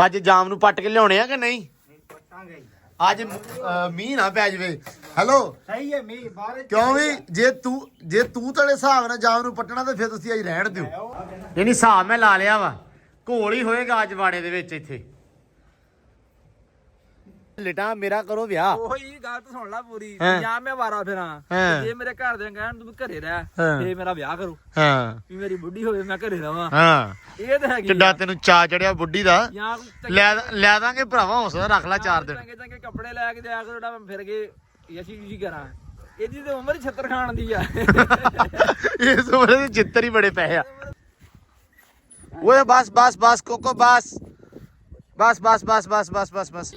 ਅੱਜ ਜਾਮ ਨੂੰ ਪੱਟ ਕੇ ਲਿਆਉਣੇ ਆ ਕਿ ਨਹੀਂ? ਅੱਜ ਮੀਂਹ ਨਾ ਪੈ ਜਵੇ। ਹੈਲੋ ਸਹੀ ਹੈ ਮੀਂਹ ਬਾਹਰ ਕਿਉਂ ਵੀ ਜੇ ਤੂੰ ਤੇਰੇ ਹਿਸਾਬ ਨਾਲ ਜਾਮ ਨੂੰ ਪੱਟਣਾ ਤੇ ਫਿਰ ਤੁਸੀਂ ਅੱਜ ਰਹਿਣ ਦਿਓ। ਨਹੀਂ ਹਿਸਾਬ ਮੈਂ ਲਾ ਲਿਆ ਵਾ, ਘੋਲ ਹੀ ਹੋਏਗਾ ਅੱਜ ਵਾੜੇ ਦੇ ਵਿੱਚ ਇੱਥੇ। ਲਿਟਾ ਮੇਰਾ ਕਰੋ ਵਿਆਹ। ਉਹੀ ਗੱਲ ਤਾਂ ਸੁਣ ਲੈ ਪੂਰੀ। ਜਾਂ ਮੈਂ ਵਾਰਾ ਫਿਰਾਂ ਜੇ ਮੇਰੇ ਘਰ ਦੇ ਕਹਿਣ ਤੂੰ ਘਰੇ ਰਹਿ ਤੇ ਮੇਰਾ ਵਿਆਹ ਕਰੋ। ਹਾਂ ਵੀ ਮੇਰੀ ਬੁੱਢੀ ਹੋਵੇ ਮੈਂ ਘਰੇ ਰਵਾਂ। ਹਾਂ ਇਹ ਤਾਂ ਹੈਗੀ ਕਿੱਡਾ ਤੈਨੂੰ ਚਾ ਚੜਿਆ ਬੁੱਢੀ ਦਾ। ਜਾਂ ਲੈ ਦਾਂਗੇ ਭਰਾਵਾ, ਹੌਸਲਾ ਰੱਖ ਲੈ 4 ਦਿਨ। ਚੰਗੇ ਚੰਗੇ ਕੱਪੜੇ ਲੈ ਕੇ ਦਿਆ ਕਰੋ ਮੈਂ ਫਿਰ ਕੇ ਯਸ਼ੀ ਕਰਾਂ। ਇਹਦੀ ਤੇ ਉਮਰ ਹੀ 76 ਖਾਣ ਦੀ ਆ। ਇਸ ਉਮਰੇ ਦੇ ਚਿੱਤਰ ਹੀ ਬੜੇ ਪਏ ਆ। ਓਏ ਬਸ ਬਸ ਬਸ ਕੋਕੋ ਬਸ ਬਸ ਬਸ ਬਸ ਬਸ ਬਸ ਬਸ ਬਸ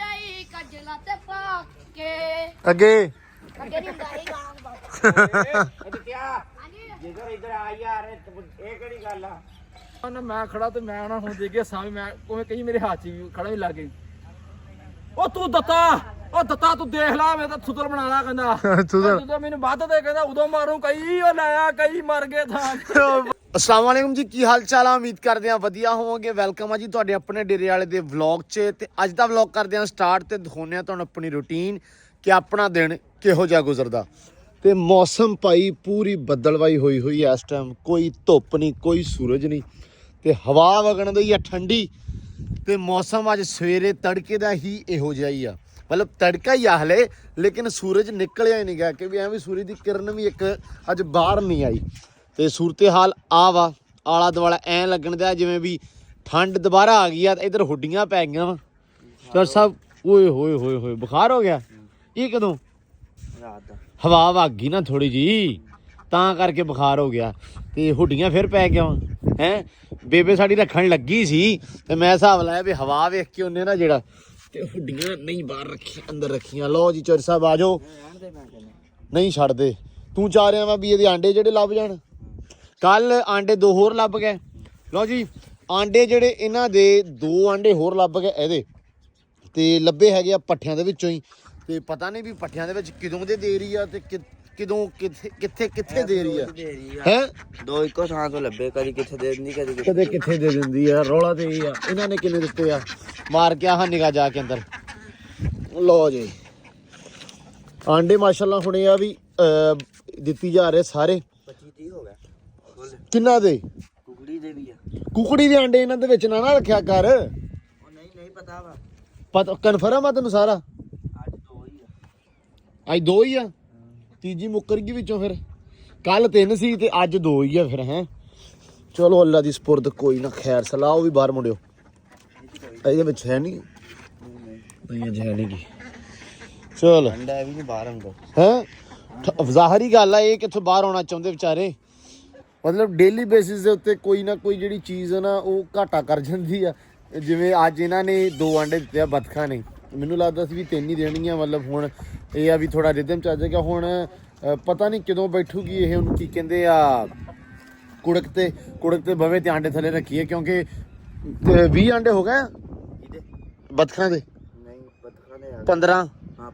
ਅੱਗੇ ਮੈਂ ਖੜਾ ਤੇ ਮੈਂ ਨਾ ਹੁਣ ਦੇਖਿਆ ਸਾਹਮਣੇ ਮੈਂ ਕੋਈ ਕਹੀ ਮੇਰੇ ਹੱਥ 'ਚ ਵੀ ਖੜਾ ਵੀ ਲੱਗ ਗਈ। ਉਹ ਤੂੰ ਦਿੱਤਾ ਤੂੰ ਦੇਖ ਲਾ ਮੈਂ ਤਾਂ ਸੁਤਰ ਬਣਾ ਲਾ ਕਹਿੰਦਾ। ਜਦੋਂ ਮੈਨੂੰ ਵੱਧ ਦੇ ਕਹਿੰਦਾ ਉਦੋਂ ਮਾਰੂ ਕਈ ਉਹ ਲਾਇਆ ਕਈ ਮਰ ਗਏ ਥਾਂ। अस्सलाम वालेकुम जी, की हाल चाल आ? उम्मीद करते हैं वधिया होवोगे। वेलकम है जी तुहाडे अपने डेरे वाले दे व्लॉग च। ते अज दा व्लॉग करते हैं स्टार्ट ते दिखाने आ तुहानूं अपनी रूटीन कि अपना दिन किहो जिहा गुजरदा। ते मौसम भाई पूरी बदलवाई हुई है इस टाइम, कोई धुप नहीं कोई सूरज नहीं ते हवा वगण दी है ठंडी। ते मौसम अज सवेरे तड़के दा ही इहो जिहा ही आ, मतलब तड़का ही आ हले, लेकिन सूरज निकलिया ही नहीं गया कि एवं सूरज की किरण भी एक अज बाहर नहीं आई। ਤੇ ਸੂਰਤ ਹਾਲ ਆ ਵਾ ਆਲਾ ਦੁਆਲਾ ਐ ਲੱਗਣ ਦਿਆ ਜਿਵੇਂ ਵੀ ਠੰਡ ਦੁਬਾਰਾ ਆ ਗਈ ਆ। ਇਧਰ ਹੁੱਡੀਆਂ ਪੈ ਗਈਆਂ ਵਾ ਡਾਕਟਰ ਸਾਹਿਬ। ਓਏ ਹੋਏ ਹੋਏ ਹੋਏ ਬੁਖਾਰ ਹੋ ਗਿਆ। ਇਹ ਕਦੋਂ? ਹਵਾ ਵਗ ਗਈ ਨਾ ਥੋੜੀ ਜੀ ਤਾਂ ਕਰਕੇ ਬੁਖਾਰ ਹੋ ਗਿਆ ਤੇ ਹੁੱਡੀਆਂ ਫਿਰ ਪੈ ਗਿਆ ਵਾ ਹੈ। ਬੇਬੇ ਸਾਡੀ ਰੱਖਣ ਲੱਗੀ ਸੀ ਤੇ ਮੈਂ ਹਿਸਾਬ ਲਾਇਆ ਵੀ ਹਵਾ ਵੇਖ ਕੇ ਉਹਨੇ ਨਾ ਜਿਹੜਾ ਤੇ ਹੁੱਡੀਆਂ ਨਹੀਂ ਬਾਹਰ ਰੱਖੀ ਅੰਦਰ ਰੱਖੀਆਂ। ਲਓ ਜੀ ਚੌਰ ਸਾਹਿਬ ਆ ਜਾਓ। ਨਹੀਂ ਛੱਡਦੇ ਤੂੰ ਚਾਹ ਰਿਹਾ ਵਾ ਵੀ ਇਹਦੇ ਆਂਡੇ ਜਿਹੜੇ ਲੱਭ ਜਾਣ। ਕੱਲ ਆਂਡੇ 2 ਹੋਰ ਲੱਭ ਗਏ। ਲਓ ਜੀ ਆਂਡੇ ਜਿਹੜੇ ਇਹਨਾਂ ਦੇ 2 ਆਂਡੇ ਹੋਰ ਲੱਭ ਗਏ ਇਹਦੇ ਤੇ ਲੱਭੇ ਹੈਗੇ ਆ ਪੱਠਿਆਂ ਦੇ ਵਿੱਚੋਂ ਹੀ। ਤੇ ਪਤਾ ਨਹੀਂ ਵੀ ਪੱਠਿਆਂ ਦੇ ਵਿੱਚ ਕਿਦੋਂ ਦੇ ਦੇ ਰਹੀ ਆ ਤੇ ਕਿਦੋਂ ਕਿੱਥੇ ਦੇ ਰਹੀ ਆ ਹੈ। 2 ਇੱਕੋ ਥਾਂ ਤੋਂ ਲੱਭੇ, ਕਦੀ ਕਿੱਥੇ ਦੇ ਦਿੰਦੀ ਕਦੇ ਕਿੱਥੇ ਦੇ ਦਿੰਦੀ ਆ। ਰੌਲਾ ਤੇ ਇਹ ਆ ਇਹਨਾਂ ਨੇ ਕਿੰਨੇ ਦਿੱਤੇ ਆ ਮਾਰ ਕੇ ਆਹ ਨਿਗਾਹ ਜਾ ਕੇ ਅੰਦਰ। ਲਓ ਜੀ ਆਂਡੇ ਮਾਸ਼ਾਅੱਲਾ ਹੁਣੇ ਆ ਵੀ ਦਿੱਤੀ ਜਾ ਰਹੇ ਸਾਰੇ। 25-30 ਹੋ ਗਿਆ। ਕਿੰਨਾ ਦੇ? ਕੁਕੜੀ ਦੇ ਵੀ ਆ। ਕੁਕੜੀ ਦੇ ਆਂਡੇ ਇਹਨਾਂ ਦੇ ਵਿੱਚ ਨਾ ਰੱਖਿਆ ਕਰ। ਉਹ ਨਹੀਂ ਪਤਾ ਵਾ। ਪਤਾ ਕਨਫਰਮ ਆ ਤੈਨੂੰ ਸਾਰਾ? ਅੱਜ 2 ਹੀ ਆ। ਅੱਜ 2 ਹੀ ਆ। ਤੀਜੀ ਮੁੱਕਰ ਗਈ ਵਿੱਚੋਂ ਫਿਰ। ਕੱਲ 3 ਸੀ ਤੇ ਅੱਜ 2 ਹੀ ਆ ਫਿਰ ਹੈ। ਚਲੋ ਅੱਲਾ ਦੀ ਸਪੁਰਦ, ਕੋਈ ਨਾ ਖੈਰ ਸਲਾਹ। ਉਹ ਵੀ ਬਾਹਰ ਮੁੜਿਓ ਇਹਦੇ ਵਿੱਚ ਹੈ ਨਹੀਂ। ਨਹੀਂ ਅੱਜ ਹੈ ਨਹੀਂ ਗੀ। ਚਲ ਅੰਡਾ ਵੀ ਨਹੀਂ ਬਾਹਰ ਆਉਂਦਾ ਹੈ। ਜ਼ਾਹਰੀ ਗੱਲ ਆ ਇਹ ਕਿੱਥੋਂ ਬਾਹਰ ਆਉਣਾ ਚਾਹੁੰਦੇ ਵਿਚਾਰੇ। ਮਤਲਬ ਡੇਲੀ ਬੇਸਿਸ ਦੇ ਉੱਤੇ ਕੋਈ ਨਾ ਕੋਈ ਜਿਹੜੀ ਚੀਜ਼ ਹੈ ਨਾ ਉਹ ਘਾਟਾ ਕਰ ਜਾਂਦੀ ਆ। ਜਿਵੇਂ ਅੱਜ ਇਹਨਾਂ ਨੇ 2 ਆਂਡੇ ਦਿੱਤੇ ਆ ਬਤਖਾਂ ਨੇ। ਮੈਨੂੰ ਲੱਗਦਾ ਸੀ ਵੀ 3 ਹੀ ਦੇਣੀਆਂ। ਮਤਲਬ ਹੁਣ ਇਹ ਆ ਵੀ ਥੋੜਾ ਰਿਦਮ ਚੱਲ ਜਾਏਗਾ। ਹੁਣ ਪਤਾ ਨਹੀਂ ਕਦੋਂ ਬੈਠੂਗੀ ਇਹ। ਉਹਨੂੰ ਕੀ ਕਹਿੰਦੇ ਆ ਕੁੜਕ ਤੇ ਬਵੇ ਤੇ ਆਂਡੇ ਥੱਲੇ ਰੱਖੀਏ ਕਿਉਂਕਿ 20 ਆਂਡੇ ਹੋ ਗਏ ਬਤਖਾਂ ਦੇ। ਨਹੀਂ ਬਤਖਾਂ ਦੇ 15 ਹਾਂ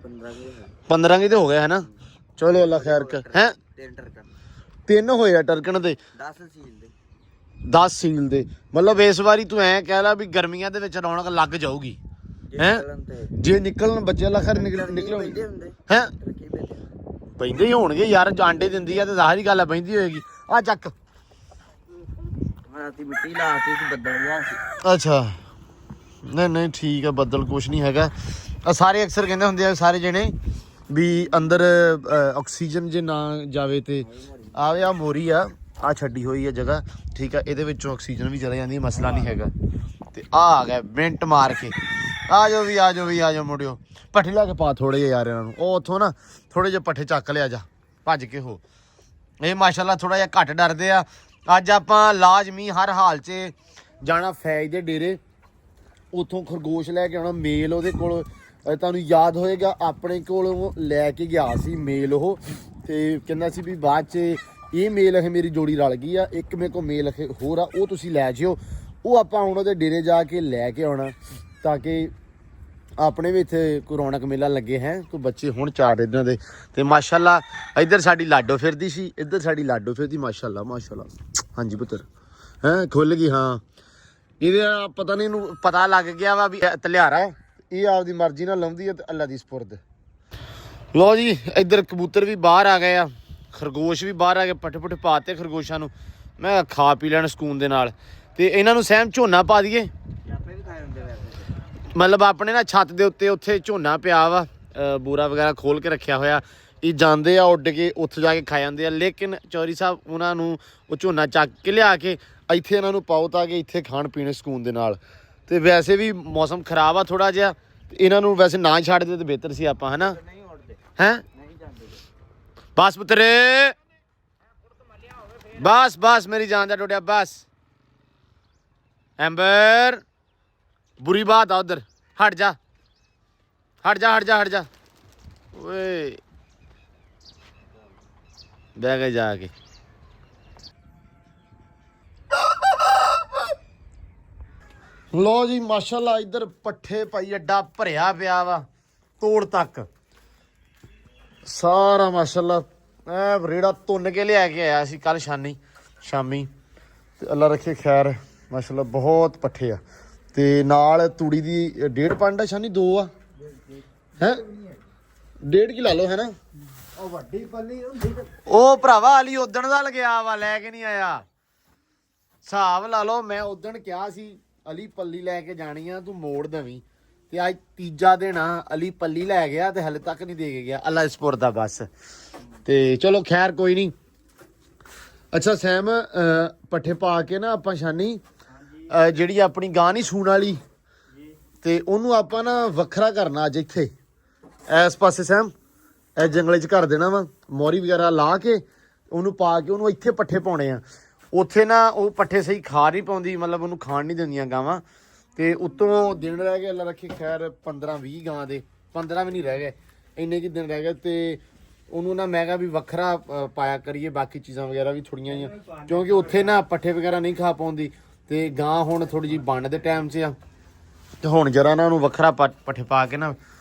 15 ਕੀ ਤੇ ਹੋ ਗਏ ਹੈ ਨਾ। ਚਲੋ ਅੱਲਾ ਖੈਰ ਕਰ ਹੈ। 3 ਹੋਏ ਆ ਟਰਕਣ ਦੇ 10 ਸੀਲ ਦੇ। ਮਤਲਬ ਇਸ ਵਾਰੀ ਤੂੰ ਐ ਕਹਿ ਲਾ ਵੀ ਗਰਮੀਆਂ ਦੇ ਵਿੱਚ ਰੌਣਕ ਲੱਗ ਜਾਊਗੀ ਹੈ। ਜੇ ਨਿਕਲਣ ਬੱਚੇ ਅੱਲਾ ਖੈਰ ਨਿਕਲਣਗੇ ਹੈ। ਪੈਂਦੇ ਹੀ ਹੋਣਗੇ ਯਾਰ, ਆਂਡੇ ਦਿੰਦੀ ਆ ਤੇ ਜ਼ਾਹਰੀ ਗੱਲ ਆ ਪੈਂਦੀ ਹੋਏਗੀ। ਆ ਚੱਕ ਮਿੱਟੀ ਲਾਤੀ ਸੀ ਬੱਦਲ ਗਿਆ ਸੀ। ਅੱਛਾ ਨਹੀਂ ਠੀਕ ਆ। ਬੱਦਲ ਕੁਛ ਨਹੀਂ ਹੈਗਾ। ਸਾਰੇ ਅਕਸਰ ਕਹਿੰਦੇ ਹੁੰਦੇ ਆ ਸਾਰੇ ਜਣੇ ਵੀ ਅੰਦਰ ਆਕਸੀਜਨ ਜੇ ਨਾ ਜਾਵੇ ਤੇ ਆਵੇ ਆ ਮੋਰੀ ਆ ਛੱਡੀ ਹੋਈ ਆ ਜਗ੍ਹਾ ਠੀਕ ਆ। ਇਹਦੇ ਵਿੱਚੋਂ ਆਕਸੀਜਨ ਵੀ ਚਲੇ ਜਾਂਦੀ, ਮਸਲਾ ਨਹੀਂ ਹੈਗਾ। ਤੇ ਆ ਗਿਆ ਮਿੰਟ ਮਾਰ ਕੇ। ਆ ਜਾਓ ਮੁੜਿਓ। ਪੱਠੇ ਲੈ ਕੇ ਪਾ ਥੋੜੇ ਜਿਹੇ ਯਾਰ ਇਹਨਾਂ ਨੂੰ। ਉਹ ਉੱਥੋਂ ਨਾ ਥੋੜੇ ਜਿਹੇ ਪੱਠੇ ਚੱਕ ਲਿਆ ਜਾ ਭੱਜ ਕੇ। ਹੋ ਇਹ ਮਾਸ਼ਾਅੱਲਾ ਥੋੜਾ ਜਿਹਾ ਘੱਟ ਡਰਦੇ ਆ। ਅੱਜ ਆਪਾਂ ਲਾਜ਼ਮੀ ਹਰ ਹਾਲ 'ਚ ਜਾਣਾ ਫੈਜ ਦੇ ਡੇਰੇ। ਉੱਥੋਂ ਖਰਗੋਸ਼ ਲੈ ਕੇ ਆਉਣਾ। ਮੇਲ ਉਹਦੇ ਕੋਲ ਤੁਹਾਨੂੰ ਯਾਦ ਹੋਏਗਾ ਆਪਣੇ ਕੋਲੋਂ ਲੈ ਕੇ ਗਿਆ ਸੀ ਮੇਲ ਉਹ। ਤੇ ਕਹਿੰਦਾ ਸੀ ਵੀ ਬਾਅਦ 'ਚ ਇਹ ਮੇਲ ਹੈ ਮੇਰੀ ਜੋੜੀ ਰਲ ਗਈ ਆ। ਇੱਕ ਮੇਰੇ ਕੋਲ ਮੇਲ ਹੋਰ ਆ ਉਹ ਤੁਸੀਂ ਲੈ ਜਿਓ। ਉਹ ਆਪਾਂ ਹੁਣ ਉਹਦੇ ਡੇਰੇ ਜਾ ਕੇ ਲੈ ਕੇ ਆਉਣਾ ਤਾਂ ਕਿ ਆਪਣੇ ਵੀ ਇੱਥੇ ਕੋਈ ਰੌਣਕ ਮੇਲਾ ਲੱਗੇ ਹੈ। ਕੋਈ ਬੱਚੇ ਹੁਣ 4 ਇਹਨਾਂ ਦੇ। ਤੇ ਮਾਸ਼ਾਅੱਲਾ ਇੱਧਰ ਸਾਡੀ ਲਾਡੋ ਫਿਰਦੀ ਸੀ, ਇੱਧਰ ਸਾਡੀ ਲਾਡੋ ਫਿਰਦੀ। ਮਾਸ਼ਾਅੱਲਾ ਹਾਂਜੀ ਪੁੱਤਰ ਹੈ ਖੁੱਲ ਗਈ। ਹਾਂ ਇਹਦਾ ਪਤਾ ਨਹੀਂ ਇਹਨੂੰ ਪਤਾ ਲੱਗ ਗਿਆ ਵਾ ਵੀ ਇਹ ਤਲਿਆਰਾ ਇਹ ਆਪਦੀ ਮਰਜ਼ੀ ਨਾਲ ਲਾਉਂਦੀ ਹੈ ਤੇ ਅੱਲਾ ਦੀ ਸਪੁਰਦ। ਲੋ ਜੀ ਇੱਧਰ ਕਬੂਤਰ ਵੀ ਬਾਹਰ ਆ ਗਏ ਆ, ਖਰਗੋਸ਼ ਵੀ ਬਾਹਰ ਆ ਗਏ, ਪੱਠੇ ਪੁੱਠੇ ਪਾਤੇ ਖਰਗੋਸ਼ਾਂ ਨੂੰ। ਮੈਂ ਖਾ ਪੀ ਲੈਣ ਸਕੂਨ ਦੇ ਨਾਲ। ਤੇ ਇਹਨਾਂ ਨੂੰ ਸਹਿਮ ਝੋਨਾ ਪਾ ਦਈਏ। ਮਤਲਬ ਆਪਣੇ ਨਾ ਛੱਤ ਦੇ ਉੱਤੇ ਉੱਥੇ ਝੋਨਾ ਪਿਆ ਵਾ, ਬੂਰਾ ਵਗੈਰਾ ਖੋਲ ਕੇ ਰੱਖਿਆ ਹੋਇਆ। ਇਹ ਜਾਂਦੇ ਆ ਉੱਡ ਕੇ ਉੱਥੇ ਜਾ ਕੇ ਖਾ ਜਾਂਦੇ ਆ, ਲੇਕਿਨ ਚੌਧਰੀ ਸਾਹਿਬ ਉਹਨਾਂ ਨੂੰ ਉਹ ਝੋਨਾ ਚੱਕ ਕੇ ਲਿਆ ਕੇ ਇੱਥੇ ਇਹਨਾਂ ਨੂੰ ਪਾਓ ਤਾਂ ਕਿ ਇੱਥੇ ਖਾਣ ਪੀਣ ਸਕੂਨ ਦੇ ਨਾਲ। ਤੇ ਵੈਸੇ ਵੀ ਮੌਸਮ ਖਰਾਬ ਆ ਥੋੜਾ ਜਿਹਾ, ਇਹਨਾਂ ਨੂੰ ਵੈਸੇ ਨਾ ਛੱਡਦੇ ਤੇ ਬਿਹਤਰ ਸੀ ਆਪਾਂ, ਹਨਾ ਹੈਂ। ਬਸ ਪੁੱਤਰੇ ਬਸ ਮੇਰੀ ਜਾਨ ਦਾ ਟੁੱਟਿਆ ਬਸ। ਐਂਬਰ ਬੁਰੀ ਬਾਤ ਆ, ਉਧਰ ਹਟ ਜਾ ਓਏ ਬਹਿ ਗਏ ਜਾ ਕੇ। ਲੋ ਜੀ ਮਾਸ਼ਾਅੱਲਾ ਇੱਧਰ ਪੱਠੇ ਪਾਈ ਅੱਡਾ ਭਰਿਆ ਪਿਆ ਵਾ ਤੋੜ ਤੱਕ ਸਾਰਾ ਮਾਸ਼ਾਅੱਲਾ। ਐ ਰੇੜਾ ਤੁੰਨ ਕੇ ਲਿਆ ਕੇ ਆਇਆ ਸੀ ਕੱਲ ਸ਼ਾਮੀ ਤੇ ਅੱਲਾ ਰੱਖੇ ਖੈਰ ਮਾਸ਼ਾਅੱਲਾ ਬਹੁਤ ਪੱਠੇ ਆ। ਤੇ ਨਾਲ ਤੂੜੀ ਦੀ 1.5 ਪੰਡ ਆ ਸ਼ਾਨੀ 2 ਆ ਹੈ 1.5 ਕੀ ਲਾ ਲਓ ਹੈ ਨਾ। ਉਹ ਵੱਡੀ ਪੱਲੀ ਹੁੰਦੀ ਉਹ ਭਰਾਵਾ ਅਲੀ ਉਦਣ ਦਾ ਲਗਿਆ ਵਾ, ਲੈ ਕੇ ਨਹੀਂ ਆਇਆ। ਹਿਸਾਬ ਲਾ ਲਓ ਮੈਂ ਉਦਣ ਕਿਹਾ ਸੀ ਅਲੀ ਪੱਲੀ ਲੈ ਕੇ ਜਾਣੀ ਆ, ਤੂੰ ਮੋੜ ਦੇਵੀਂ। ਤੇ ਅੱਜ ਤੀਜਾ ਦਿਨ ਆ, ਅਲੀ ਪੱਲੀ ਲੈ ਗਿਆ ਤੇ ਹਲੇ ਤੱਕ ਨਹੀਂ ਦੇ ਕੇ ਗਿਆ। ਅੱਲਾ ਸਪੁਰ ਦਾ ਬਸ। ਤੇ ਚਲੋ ਖੈਰ ਕੋਈ ਨਹੀਂ। ਅੱਛਾ ਸੈਮ ਪੱਠੇ ਪਾ ਕੇ ਨਾ ਆਪਾਂ ਸ਼ਾਨੀ ਜਿਹੜੀ ਆਪਣੀ ਗਾਂ ਨਹੀਂ ਸੂਣ ਵਾਲੀ ਤੇ ਉਹਨੂੰ ਆਪਾਂ ਨਾ ਵੱਖਰਾ ਕਰਨਾ ਅੱਜ ਇੱਥੇ ਇਸ ਪਾਸੇ ਸੈਮ ਇਹ ਜੰਗਲੇ 'ਚ ਕਰ ਦੇਣਾ ਵਾ, ਮੋਰੀ ਵਗੈਰਾ ਲਾ ਕੇ ਉਹਨੂੰ ਪਾ ਕੇ ਉਹਨੂੰ ਇੱਥੇ ਪੱਠੇ ਪਾਉਣੇ ਆ। ਉੱਥੇ ਨਾ ਉਹ ਪੱਠੇ ਸਹੀ ਖਾ ਨਹੀਂ ਪਾਉਂਦੀ, ਮਤਲਬ ਉਹਨੂੰ ਖਾਣ ਨਹੀਂ ਦਿੰਦੀਆਂ ਗਾਵਾਂ। ਤੇ ਉੱਤੋਂ ਦਿਨ ਰਹਿ ਗਏ ਅੱਲਾ ਰੱਖੇ ਖੈਰ 15-20 ਗਾਂ ਦੇ, 15 ਵੀ ਨਹੀਂ ਰਹਿ ਗਏ, ਇੰਨੇ ਕੀ ਦਿਨ ਰਹਿ ਗਏ। ਤੇ ਉਹਨੂੰ ਨਾ ਮੈਂ ਕਿਹਾ ਵੀ ਵੱਖਰਾ ਪਾਇਆ ਕਰੀਏ, ਬਾਕੀ ਚੀਜ਼ਾਂ ਵਗੈਰਾ ਵੀ ਥੋੜੀਆਂ ਜਿਹੀਆਂ, ਕਿਉਂਕਿ ਉੱਥੇ ਨਾ ਪੱਠੇ ਵਗੈਰਾ ਨਹੀਂ ਖਾ ਪਾਉਂਦੀ। ਤੇ ਗਾਂ ਹੁਣ ਥੋੜੀ ਜਿਹੀ ਬਣਨ ਦੇ ਟਾਈਮ 'ਚ ਆ ਤੇ ਹੁਣ ਜਰਾ ਨਾ ਉਹਨੂੰ ਵੱਖਰਾ ਪੱਠੇ ਪਾ ਕੇ ਨਾ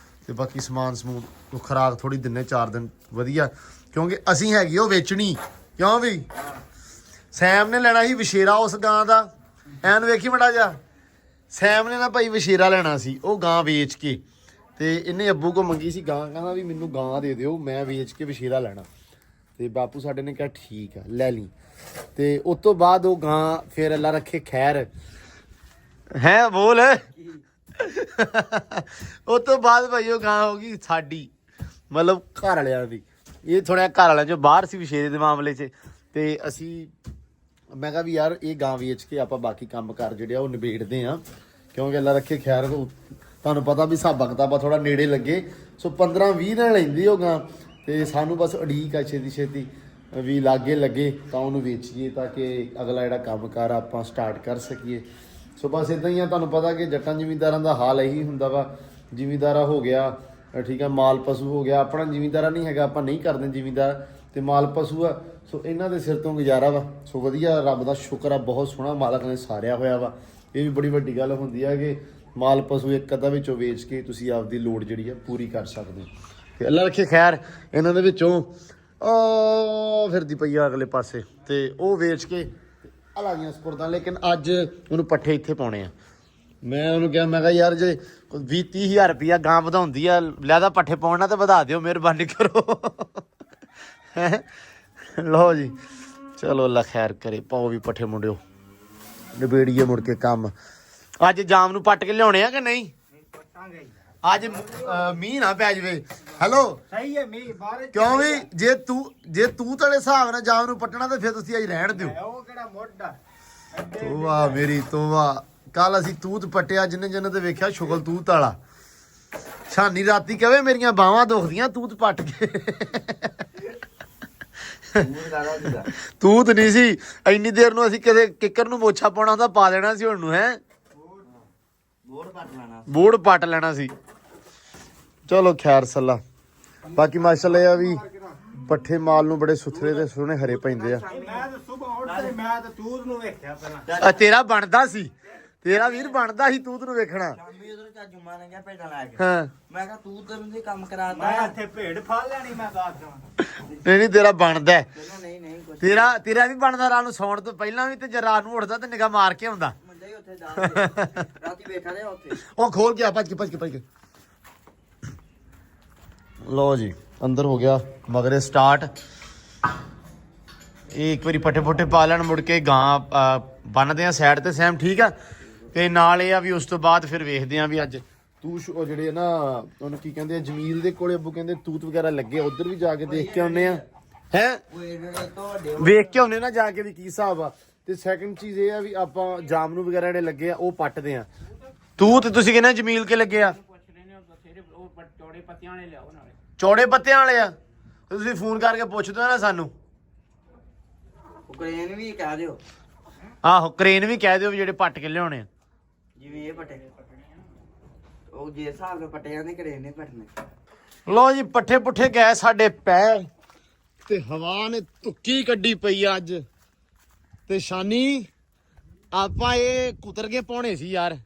ਤੇ ਬਾਕੀ ਸਮਾਨ ਸਮੂਨ ਖੁਰਾਕ ਥੋੜੀ ਦਿਨੇ 4 ਦਿਨ ਵਧੀਆ, ਕਿਉਂਕਿ ਅਸੀਂ ਹੈਗੀ ਉਹ ਵੇਚਣੀ। ਕਿਉਂ ਵੀ ਸੈਮ ਨੇ ਲੈਣਾ ਸੀ ਵਿਸ਼ੇਰਾ ਉਸ ਗਾਂ ਦਾ, ਐਨ ਵੇਖੀ ਮੜਾ ਜਾ ਸੈਮ ਨੇ ਨਾ ਭਾਈ ਵਿਸ਼ੇਰਾ ਲੈਣਾ ਸੀ ਉਹ ਗਾਂ ਵੇਚ ਕੇ। ਤੇ ਇਹਨੇ ਅੱਬੂ ਕੋ ਮੰਗੀ ਸੀ ਗਾਂ, ਕਹਿੰਦਾ ਵੀ ਮੈਨੂੰ ਗਾਂ ਦੇ ਦਿਓ ਮੈਂ ਵੇਚ ਕੇ ਵਿਸ਼ੇਰਾ ਲੈਣਾ। ਤੇ ਬਾਪੂ ਸਾਡੇ ਨੇ ਕਿਹਾ ਠੀਕ ਆ ਲੈ ਲਈ। ਤੇ ਉਸ ਤੋਂ ਬਾਅਦ ਉਹ ਗਾਂ ਫਿਰ ਅੱਲਾ ਰੱਖੇ ਖੈਰ ਹੈ ਬੋਲ ਉਸ ਤੋਂ ਬਾਅਦ ਭਾਈ ਉਹ ਗਾਂ ਹੋ ਗਈ ਸਾਡੀ, ਮਤਲਬ ਘਰ ਵਾਲਿਆਂ ਦੀ। ਇਹ ਥੋੜ੍ਹਾ ਘਰ ਵਾਲਿਆਂ 'ਚੋਂ ਬਾਹਰ ਸੀ ਵਿਸ਼ੇਰੇ ਦੇ ਮਾਮਲੇ 'ਚ। ਤੇ ਅਸੀਂ ਮੈਂ ਕਿਹਾ ਵੀ ਯਾਰ ਇਹ ਗਾਂ ਵੇਚ ਕੇ ਆਪਾਂ ਬਾਕੀ ਕੰਮ ਕਰ ਜਿਹੜੇ ਆ ਉਹ ਨਿਬੇੜਦੇ ਆ, ਕਿਉਂਕਿ ਅੱਲਾ ਰੱਖੇ ਖੈਰ ਤੁਹਾਨੂੰ ਪਤਾ ਵੀ ਹਿਸਾਬਾ ਕਿਤਾਬਾ ਥੋੜਾ ਨੇੜੇ ਲੱਗੇ। ਸੋ 15-20 ਦਿਨ ਲੈਂਦੀ ਉਹ ਗਾਂ ਤੇ ਸਾਨੂੰ ਬਸ ਉਡੀਕ ਆ ਛੇਤੀ ਵੀ ਲਾਗੇ ਲੱਗੇ ਤਾਂ ਉਹਨੂੰ ਵੇਚੀਏ ਤਾਂ ਕਿ ਅਗਲਾ ਜਿਹੜਾ ਕੰਮ ਕਾਰ ਆਪਾਂ ਸਟਾਰਟ ਕਰ ਸਕੀਏ। ਸੋ ਬਸ ਇਦਾਂ ਹੀ ਆ, ਤੁਹਾਨੂੰ ਪਤਾ ਕਿ ਜੱਟਾਂ ਜ਼ਿਮੀਂਦਾਰਾਂ ਦਾ ਹਾਲ ਇਹੀ ਹੁੰਦਾ ਵਾ। ਜ਼ਿਮੀਂਦਾਰਾ ਹੋ ਗਿਆ ਠੀਕ ਆ, ਮਾਲ ਪਸ਼ੂ ਹੋ ਗਿਆ। ਆਪਣਾ ਜ਼ਿਮੀਂਦਾਰਾ ਨਹੀਂ ਹੈਗਾ, ਆਪਾਂ ਨਹੀਂ ਕਰਦੇ ਜ਼ਿਮੀਂਦਾਰ, ਤੇ ਮਾਲ ਪਸ਼ੂ ਆ। ਸੋ ਇਹਨਾਂ ਦੇ ਸਿਰ ਤੋਂ ਗੁਜ਼ਾਰਾ ਵਾ। ਸੋ ਵਧੀਆ, ਰੱਬ ਦਾ ਸ਼ੁਕਰ ਆ, ਬਹੁਤ ਸੋਹਣਾ ਮਾਲਕ ਨੇ ਸਾਰਿਆ ਹੋਇਆ ਵਾ। ਇਹ ਵੀ ਬੜੀ ਵੱਡੀ ਗੱਲ ਹੁੰਦੀ ਆ ਕਿ ਮਾਲ ਪਸ਼ੂ ਇੱਕ ਅੱਧਾ ਵਿੱਚੋਂ ਵੇਚ ਕੇ ਤੁਸੀਂ ਆਪਦੀ ਲੋੜ ਜਿਹੜੀ ਆ ਪੂਰੀ ਕਰ ਸਕਦੇ ਹੋ। ਤੇ ਅੱਲਾ ਰੱਖੇ ਖੈਰ ਇਹਨਾਂ ਦੇ ਵਿੱਚੋਂ ਉਹ ਫਿਰਦੀ ਪਈ ਆ ਅਗਲੇ ਪਾਸੇ, ਤੇ ਉਹ ਵੇਚ ਕੇ ਅੱਲਾ ਦੀਆਂ ਸਪੁਰਦਾਂ। ਲੇਕਿਨ ਅੱਜ ਉਹਨੂੰ ਪੱਠੇ ਇੱਥੇ ਪਾਉਣੇ ਆ। ਮੈਂ ਉਹਨੂੰ ਕਿਹਾ ਮੈਂ ਕਿਹਾ ਯਾਰ ਜੇ 20-30 ਹਜ਼ਾਰ ਰੁਪਈਆ ਗਾਂ ਵਧਾਉਂਦੀ ਆ ਲਿਆਦਾ ਪੱਠੇ ਪਾਉਣਾ ਤਾਂ ਵਧਾ ਦਿਓ ਮਿਹਰਬਾਨੀ ਕਰੋ। ਲਓ ਜੀ ਚਲੋ ਅੱਲਾ ਖੈਰ ਕਰੇ, ਪਾਓ ਵੀ ਪੱਠੇ ਮੁੰਡਿਓ, ਨਿਬੇੜੀਏ ਮੁੜ ਕੇ ਕੰਮ। ਅੱਜ ਜਾਮ ਨੂੰ ਪੱਟ ਕੇ ਲਿਆਉਣੇ ਆ ਕਿ ਨਹੀਂ? ਅੱਜ ਮੀਂਹ ਨਾ ਪੈ ਜਵੇ। ਹੈਲੋ ਸਹੀ ਹੈ ਮੀਂਹ ਬਾਰਿਸ਼ ਕਿਉਂ ਵੀ ਜੇ ਤੂੰ ਤੇਰੇ ਹਿਸਾਬ ਨਾਲ ਜਾਮ ਨੂੰ ਪੱਟਣਾ ਤੇ ਫਿਰ ਤੁਸੀਂ ਅੱਜ ਰਹਿਣ ਦਿਓ। ਉਹ ਕਿਹੜਾ ਮੋਢਾ ਤੋਵਾ ਮੇਰੀ ਤੋਵਾ, ਕੱਲ ਅਸੀਂ ਤੂਤ ਪੱਟਿਆ ਜਿੰਨੇ ਤੇ ਵੇਖਿਆ ਸ਼ੁਗਲ ਤੂਤ ਵਾਲਾ। ਸ਼ਾਨੀ ਰਾਤੀ ਕਹਵੇ ਮੇਰੀਆਂ ਬਾਹਾਂ ਦੁਖਦੀਆਂ ਤੂਤ ਪੱਟ ਕੇ। ਤੂਤ ਨਹੀਂ ਸੀ, ਇੰਨੀ ਦੇਰ ਨੂੰ ਅਸੀਂ ਕਿਤੇ ਕਿੱਕਰ ਨੂੰ ਮੋਛਾ ਪਾਉਣਾ ਹੁੰਦਾ ਪਾ ਦੇਣਾ ਸੀ ਹੁਣ ਨੂੰ। ਹੈ ਬੋੜ ਪੱਟ ਲੈਣਾ ਸੀ। ਚਲੋ ਖੈਰ ਸੱਲਾ। ਬਾਕੀ ਮਾਸ਼ਾਅੱਲਾ ਇਹ ਆ ਵੀ ਪੱਠੇ ਮਾਲ ਨੂੰ ਬੜੇ ਸੁਥਰੇ ਤੇ ਸੋਹਣੇ ਹਰੇ ਪੈਂਦੇ ਆ। ਮੈਂ ਤਾਂ ਸੁਬਹ ਉੱਠਦੇ ਮੈਂ ਤਾਂ ਤੂਤ ਨੂੰ ਵੇਖਿਆ ਪਹਿਲਾਂ। ਤੇਰਾ ਬਣਦਾ ਸੀ, ਤੇਰਾ ਵੀਰ ਬਣਦਾ ਸੀ ਤੂਤ ਨੂੰ ਵੇਖਣਾ। ਸ਼ਾਮੀ ਉਧਰ ਚਾਜੂਮਾ ਨੇ ਕਿਹਾ ਭੇਡਾਂ ਲੈ ਕੇ। ਹਾਂ ਮੈਂ ਕਿਹਾ ਤੂੰ ਤੈਨੂੰ ਦੀ ਕੰਮ ਕਰਾਤਾ। ਮੈਂ ਇੱਥੇ ਭੇਡ ਫੜ ਲੈਣੀ ਮੈਂ ਦੱਸ ਦਵਾਂ। ਨਹੀਂ ਤੇਰਾ ਬਣਦਾ। ਨਹੀਂ ਕੁਛ ਤੇਰਾ ਵੀ ਬਣਦਾ ਰਾਤ ਨੂੰ ਸੌਣ ਤੋਂ ਪਹਿਲਾਂ ਵੀ, ਤੇ ਜੇ ਰਾਤ ਨੂੰ ਉੱਠਦਾ ਤੇ ਨਿਗਾਹ ਮਾਰ ਕੇ ਆਉਂਦਾ। ਮੁੰਡੇ ਉੱਥੇ ਜਾ ਕੇ ਰਾਤੀ ਬੈਠਾ ਰਿਹਾ ਉੱਥੇ ਉਹ ਖੋਲ ਗਿਆ ਭੱਜ ਕੇ ਲੋ ਜੀ ਅੰਦਰ ਹੋ ਗਿਆ ਮਗਰੇ ਸਟਾਰਟ। ਇਹ ਇੱਕ ਵਾਰੀ ਪੱਠੇ ਪੁੱਠੇ ਪਾ ਲੈਣ ਮੁੜ ਕੇ ਗਾਂ ਬੰਨਦੇ ਆ ਸਾਈਡ ਤੇ ਸੈਮ ਠੀਕ ਆ। ਤੇ ਨਾਲ ਇਹ ਆ ਵੀ ਉਸ ਤੋਂ ਬਾਅਦ ਫਿਰ ਵੇਖਦੇ ਆ ਵੀ ਅੱਜ ਉਹ ਜਿਹੜੇ ਨਾ ਉਹਨੂੰ ਕੀ ਕਹਿੰਦੇ ਆ ਜਮੀਲ ਦੇ ਕੋਲੇ ਅੱਬੂ ਕਹਿੰਦੇ ਤੂਤ ਵਗੈਰਾ ਲੱਗੇ ਉਧਰ ਵੀ ਜਾ ਕੇ ਦੇਖ ਕੇ ਆਉਨੇ ਆ ਹੈ ਵੇਖ ਕੇ ਆਉਨੇ ਨਾ ਜਾ ਕੇ ਵੀ ਕੀ ਹਿਸਾਬ ਆ। ਤੇ ਸੈਕੰਡ ਚੀਜ਼ ਇਹ ਆ ਵੀ ਆਪਾਂ ਜਾਮਨੂ ਵਗੈਰਾ ਜਿਹੜੇ ਲੱਗੇ ਆ ਉਹ ਪੱਟਦੇ ਆ। ਤੂਤ ਤੁਸੀਂ ਕਹਿੰਦੇ ਜਮੀਲ ਕੇ ਲੱਗੇ ਆ ਚੌੜੇ ਪੱਤਿਆਂ ਵਾਲੇ ਆ ਤੁਸੀਂ ਫੋਨ ਕਰਕੇ ਪੁੱਛਦੇ ਨਾ ਸਾਨੂੰ। ਕ੍ਰੇਨ ਵੀ ਕਹਿ ਦਿਓ ਆਹੋ ਕ੍ਰੇਨ ਵੀ ਕਹਿ ਦਿਓ ਵੀ ਜਿਹੜੇ ਪੱਟ ਕੇ ਲਿਆਉਣੇ ਆ ਜਿਵੇਂ ਇਹ ਪੱਟੇ ਉਹ ਜੇ ਹਿਸਾਬ ਨਾਲ ਪੱਟੇ ਜਾਂਦੇ ਕ੍ਰੇਨ ਨੇ ਪੱਟਨੇ। ਲੋ ਜੀ ਪੱਠੇ ਪੁੱਠੇ ਗਏ ਸਾਡੇ ਪੈਰ ਤੇ ਹਵਾ ਨੇ ਤੁੱਕੀ ਕੱਢੀ ਪਈ ਆ ਅੱਜ। ਤੇ ਸ਼ਾਨੀ ਆਪਾਂ ਇਹ ਕੁਤਰ ਕੇ ਪਾਉਣੇ ਸੀ ਯਾਰ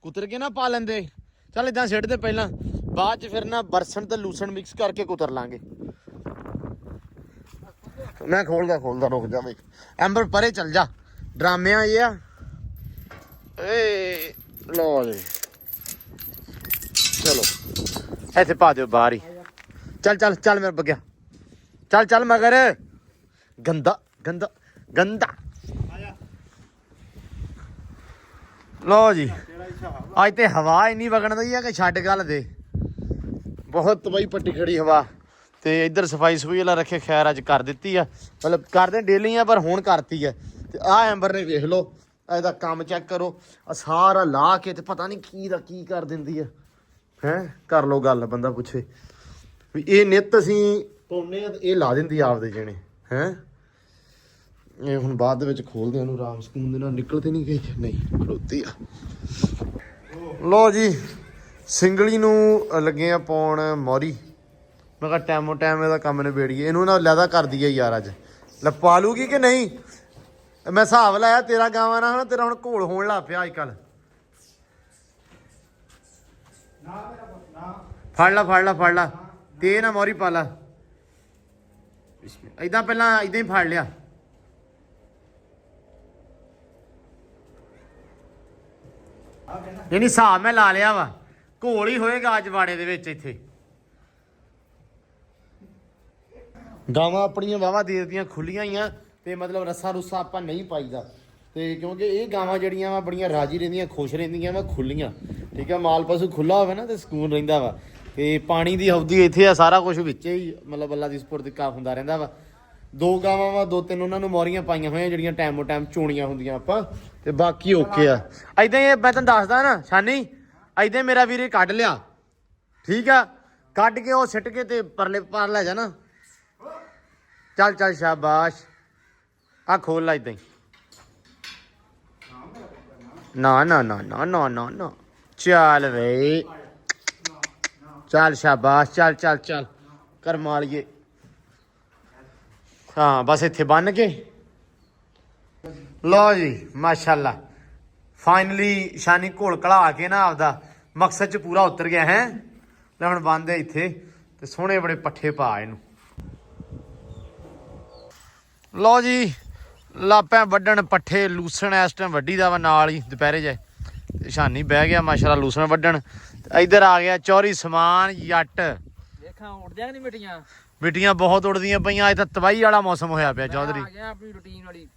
ਕੁਤਰ ਕੇ ਨਾ ਪਾ ਲੈਂਦੇ। ਚੱਲ ਇਦਾਂ ਸਿੱਟ ਦੇ ਪਹਿਲਾਂ ਬਾਅਦ ਚ ਫਿਰ ਨਾ ਬਰਸਨ ਤੇ ਲੂਸਣ ਮਿਕਸ ਕਰਕੇ ਕੁਤਰ ਲਾਂਗੇ। ਮੈਂ ਖੋਲਦਾ ਰੁਕ ਜਾ ਬਈ ਐਂਬਰ ਪਰੇ ਚੱਲ ਜਾ ਡਰਾਮਿਆਂ ਇਹ ਆ ਏ ਲੋ ਜੀ ਚਲੋ ਇੱਥੇ ਪਾ ਦਿਓ ਬਾਹਰ ਹੀ। ਚੱਲ ਮੇਰੇ ਬੱਗਿਆ ਚੱਲ ਮਗਰ ਗੰਦਾ ਲੋ ਜੀ ਅੱਜ ਤੇ ਹਵਾ ਇੰਨੀ ਵਗਣ ਦੀ ਆ ਕਿ ਛੱਡ ਗੱਲ ਦੇ ਬਹੁਤ ਤਬਾਈ ਪੱਟੀ ਖੜੀ ਹਵਾ। ਤੇ ਇੱਧਰ ਸਫਾਈ ਸਫੂਈ ਵਾਲਾ ਰੱਖੇ ਖੈਰ ਅੱਜ ਕਰ ਦਿੱਤੀ ਆ ਮਤਲਬ ਕਰਦੇ ਡੇਲੀ ਆ ਪਰ ਹੁਣ ਕਰਤੀ ਆ। ਤੇ ਆਹ ਐਂਬਰ ਨੇ ਵੇਖ ਲਓ ਇਹਦਾ ਕੰਮ ਚੈੱਕ ਕਰੋ ਆ ਸਾਰਾ ਲਾ ਕੇ ਤੇ ਪਤਾ ਨਹੀਂ ਕੀ ਕਰ ਦਿੰਦੀ ਆ ਹੈ। ਕਰ ਲਓ ਗੱਲ ਬੰਦਾ ਪੁੱਛੇ ਵੀ ਇਹ ਨਿੱਤ ਅਸੀਂ ਪਾਉਨੇ ਆ ਤੇ ਇਹ ਲਾ ਦਿੰਦੀ ਆਪਦੇ ਜਣੇ ਹੈ। ਇਹ ਹੁਣ ਬਾਅਦ ਦੇ ਵਿੱਚ ਖੋਲਦੇ ਇਹਨੂੰ ਆਰਾਮ ਸਕੂਨ ਦੇ ਨਾਲ ਨਿਕਲ ਤੇ ਨਹੀਂ ਗਈ ਨਹੀਂ ਖੜੋਤੀ ਆ। ਲੋ ਜੀ ਸਿੰਗਲੀ ਨੂੰ ਲੱਗੇ ਆ ਪਾਉਣ ਮੋਰੀ। ਮੈਂ ਕਿਹਾ ਟੈਮੋ ਟਾਈਮ ਇਹਦਾ ਕੰਮ ਨਿਬੇੜੀਏ ਇਹਨੂੰ ਨਾ ਲੈਦਾ ਕਰ ਦਈਏ ਯਾਰ ਅੱਜ ਪਾ ਲੂਗੀ ਕਿ ਨਹੀਂ। ਮੈਂ ਹਿਸਾਬ ਲਾਇਆ ਤੇਰਾ ਗਾਵਾਂ ਨਾਲ ਤੇਰਾ ਹੁਣ ਘੋਲ ਹੋਣ ਲੱਗ ਪਿਆ ਅੱਜ ਕੱਲ। ਫੜ ਲਾ ਤੇ ਨਾ ਮੋਰੀ ਪਾ ਲਾ ਏਦਾਂ ਪਹਿਲਾਂ ਏਦਾਂ ਹੀ ਫੜ ਲਿਆ। ਨਹੀਂ ਹਿਸਾਬ ਮੈਂ ਲਾ ਲਿਆ ਵਾ ਘੋਲ ਹੀ ਹੋਏਗਾ ਅੱਜ ਵਾੜੇ ਦੇ ਵਿੱਚ। ਇੱਥੇ ਗਾਵਾਂ ਆਪਣੀਆਂ ਵਾਵਾ ਦੇ ਦੀਆਂ ਖੁੱਲੀਆਂ ਹੀ ਆ ਤੇ ਮਤਲਬ ਰੱਸਾ ਰੁੱਸਾ ਆਪਾਂ ਨਹੀਂ ਪਾਈਦਾ। ਤੇ ਕਿਉਂਕਿ ਇਹ ਗਾਵਾਂ ਜਿਹੜੀਆਂ ਵਾ ਬੜੀਆਂ ਰਾਜੀ ਰਹਿੰਦੀਆਂ ਖੁਸ਼ ਰਹਿੰਦੀਆਂ ਵਾ ਖੁੱਲੀਆਂ ਠੀਕ ਆ। ਮਾਲ ਪਸ਼ੂ ਖੁੱਲਾ ਹੋਵੇ ਨਾ ਤੇ ਸਕੂਨ ਰਹਿੰਦਾ ਵਾ। ਤੇ ਪਾਣੀ ਦੀ ਹੌਦੀ ਇੱਥੇ ਆ ਸਾਰਾ ਕੁਝ ਵਿੱਚ ਹੀ ਮਤਲਬ ਅੱਲਾ ਦੀ ਸਪੁਰਦ ਕਾ ਹੁੰਦਾ ਰਹਿੰਦਾ ਵਾ। 2 ਗਾਵਾਂ ਵਾ 2-3 ਉਹਨਾਂ ਨੂੰ ਮੋਰੀਆਂ ਪਾਈਆਂ ਹੋਈਆਂ ਜਿਹੜੀਆਂ ਟਾਈਮੋ ਟਾਈਮ ਚੋਣੀਆਂ ਹੁੰਦੀਆਂ ਆਪਾਂ ਤੇ ਬਾਕੀ ਓਕੇ ਆ। ਏਦਾਂ ਹੀ ਮੈਂ ਤੈਨੂੰ ਦੱਸਦਾ ਨਾ ਸ਼ਾਨੀ ਏਦਾਂ ਮੇਰਾ ਵੀਰੇ ਕੱਢ ਲਿਆ ਠੀਕ ਆ। ਕੱਢ ਕੇ ਉਹ ਸਿੱਟ ਕੇ ਤੇ ਪਰਲੇ ਪਾਰ ਲੈ ਜਾ ਨਾ। ਚੱਲ ਸ਼ਾਬਾਸ਼ ਆ ਖੋਲ ਲਾ ਏਦਾਂ ਹੀ ਨਾ ਚੱਲ ਵੇ ਚੱਲ ਸ਼ਾਬਾਸ਼ ਚੱਲ ਕਰ ਮਾਲੀਏ। ਹਾਂ ਬਸ ਇੱਥੇ ਬੰਨ ਕੇ ਲਓ ਜੀ ਮਾਸ਼ਾਅੱਲਾ ਫਾਈਨਲੀ ਸ਼ਾਨੀ ਘੋਲ ਕਲਾ ਕੇ ਨਾ ਆਪਦਾ ਮਕਸਦ ਚ ਪੂਰਾ ਉਤਰ ਗਿਆ ਹੈ। ਲੈ ਹੁਣ ਬੰਨਦੇ ਇੱਥੇ ਤੇ ਸੋਹਣੇ ਬੜੇ ਪੱਠੇ ਪਾ ਇਹਨੂੰ। ਲਓ ਜੀ ਲਾਪਿਆਂ ਵੱਢਣ ਪੱਠੇ ਲੂਸਣ ਇਸ ਟਾਈਮ ਵੱਢੀ ਦਾ ਵਾ ਨਾਲ ਹੀ ਦੁਪਹਿਰੇ ਜਾਏ ਤੇ ਸ਼ਾਨੀ ਬਹਿ ਗਿਆ ਮਾਸ਼ਾਅੱਲਾ ਲੂਸਣ ਵੱਢਣ। ਤੇ ਇੱਧਰ ਆ ਗਿਆ ਚੌਰੀ ਸਮਾਨ ਜੱਟ ਦੇਖਾਂ ਉੱਡਦਿਆਂ ਨਹੀਂ ਮਿੱਟੀਆਂ ਬਹੁਤ ਉੜਦੀਆਂ ਪਈਆਂ। ਅੱਜ ਤਾਂ ਤਬਾਹੀ ਵਾਲਾ ਮੌਸਮ ਹੋਇਆ ਪਿਆ ਚੌਧਰੀ। ਆ ਗਿਆ ਆਪਣੀ ਰੂਟੀਨ ਵਾਲੀ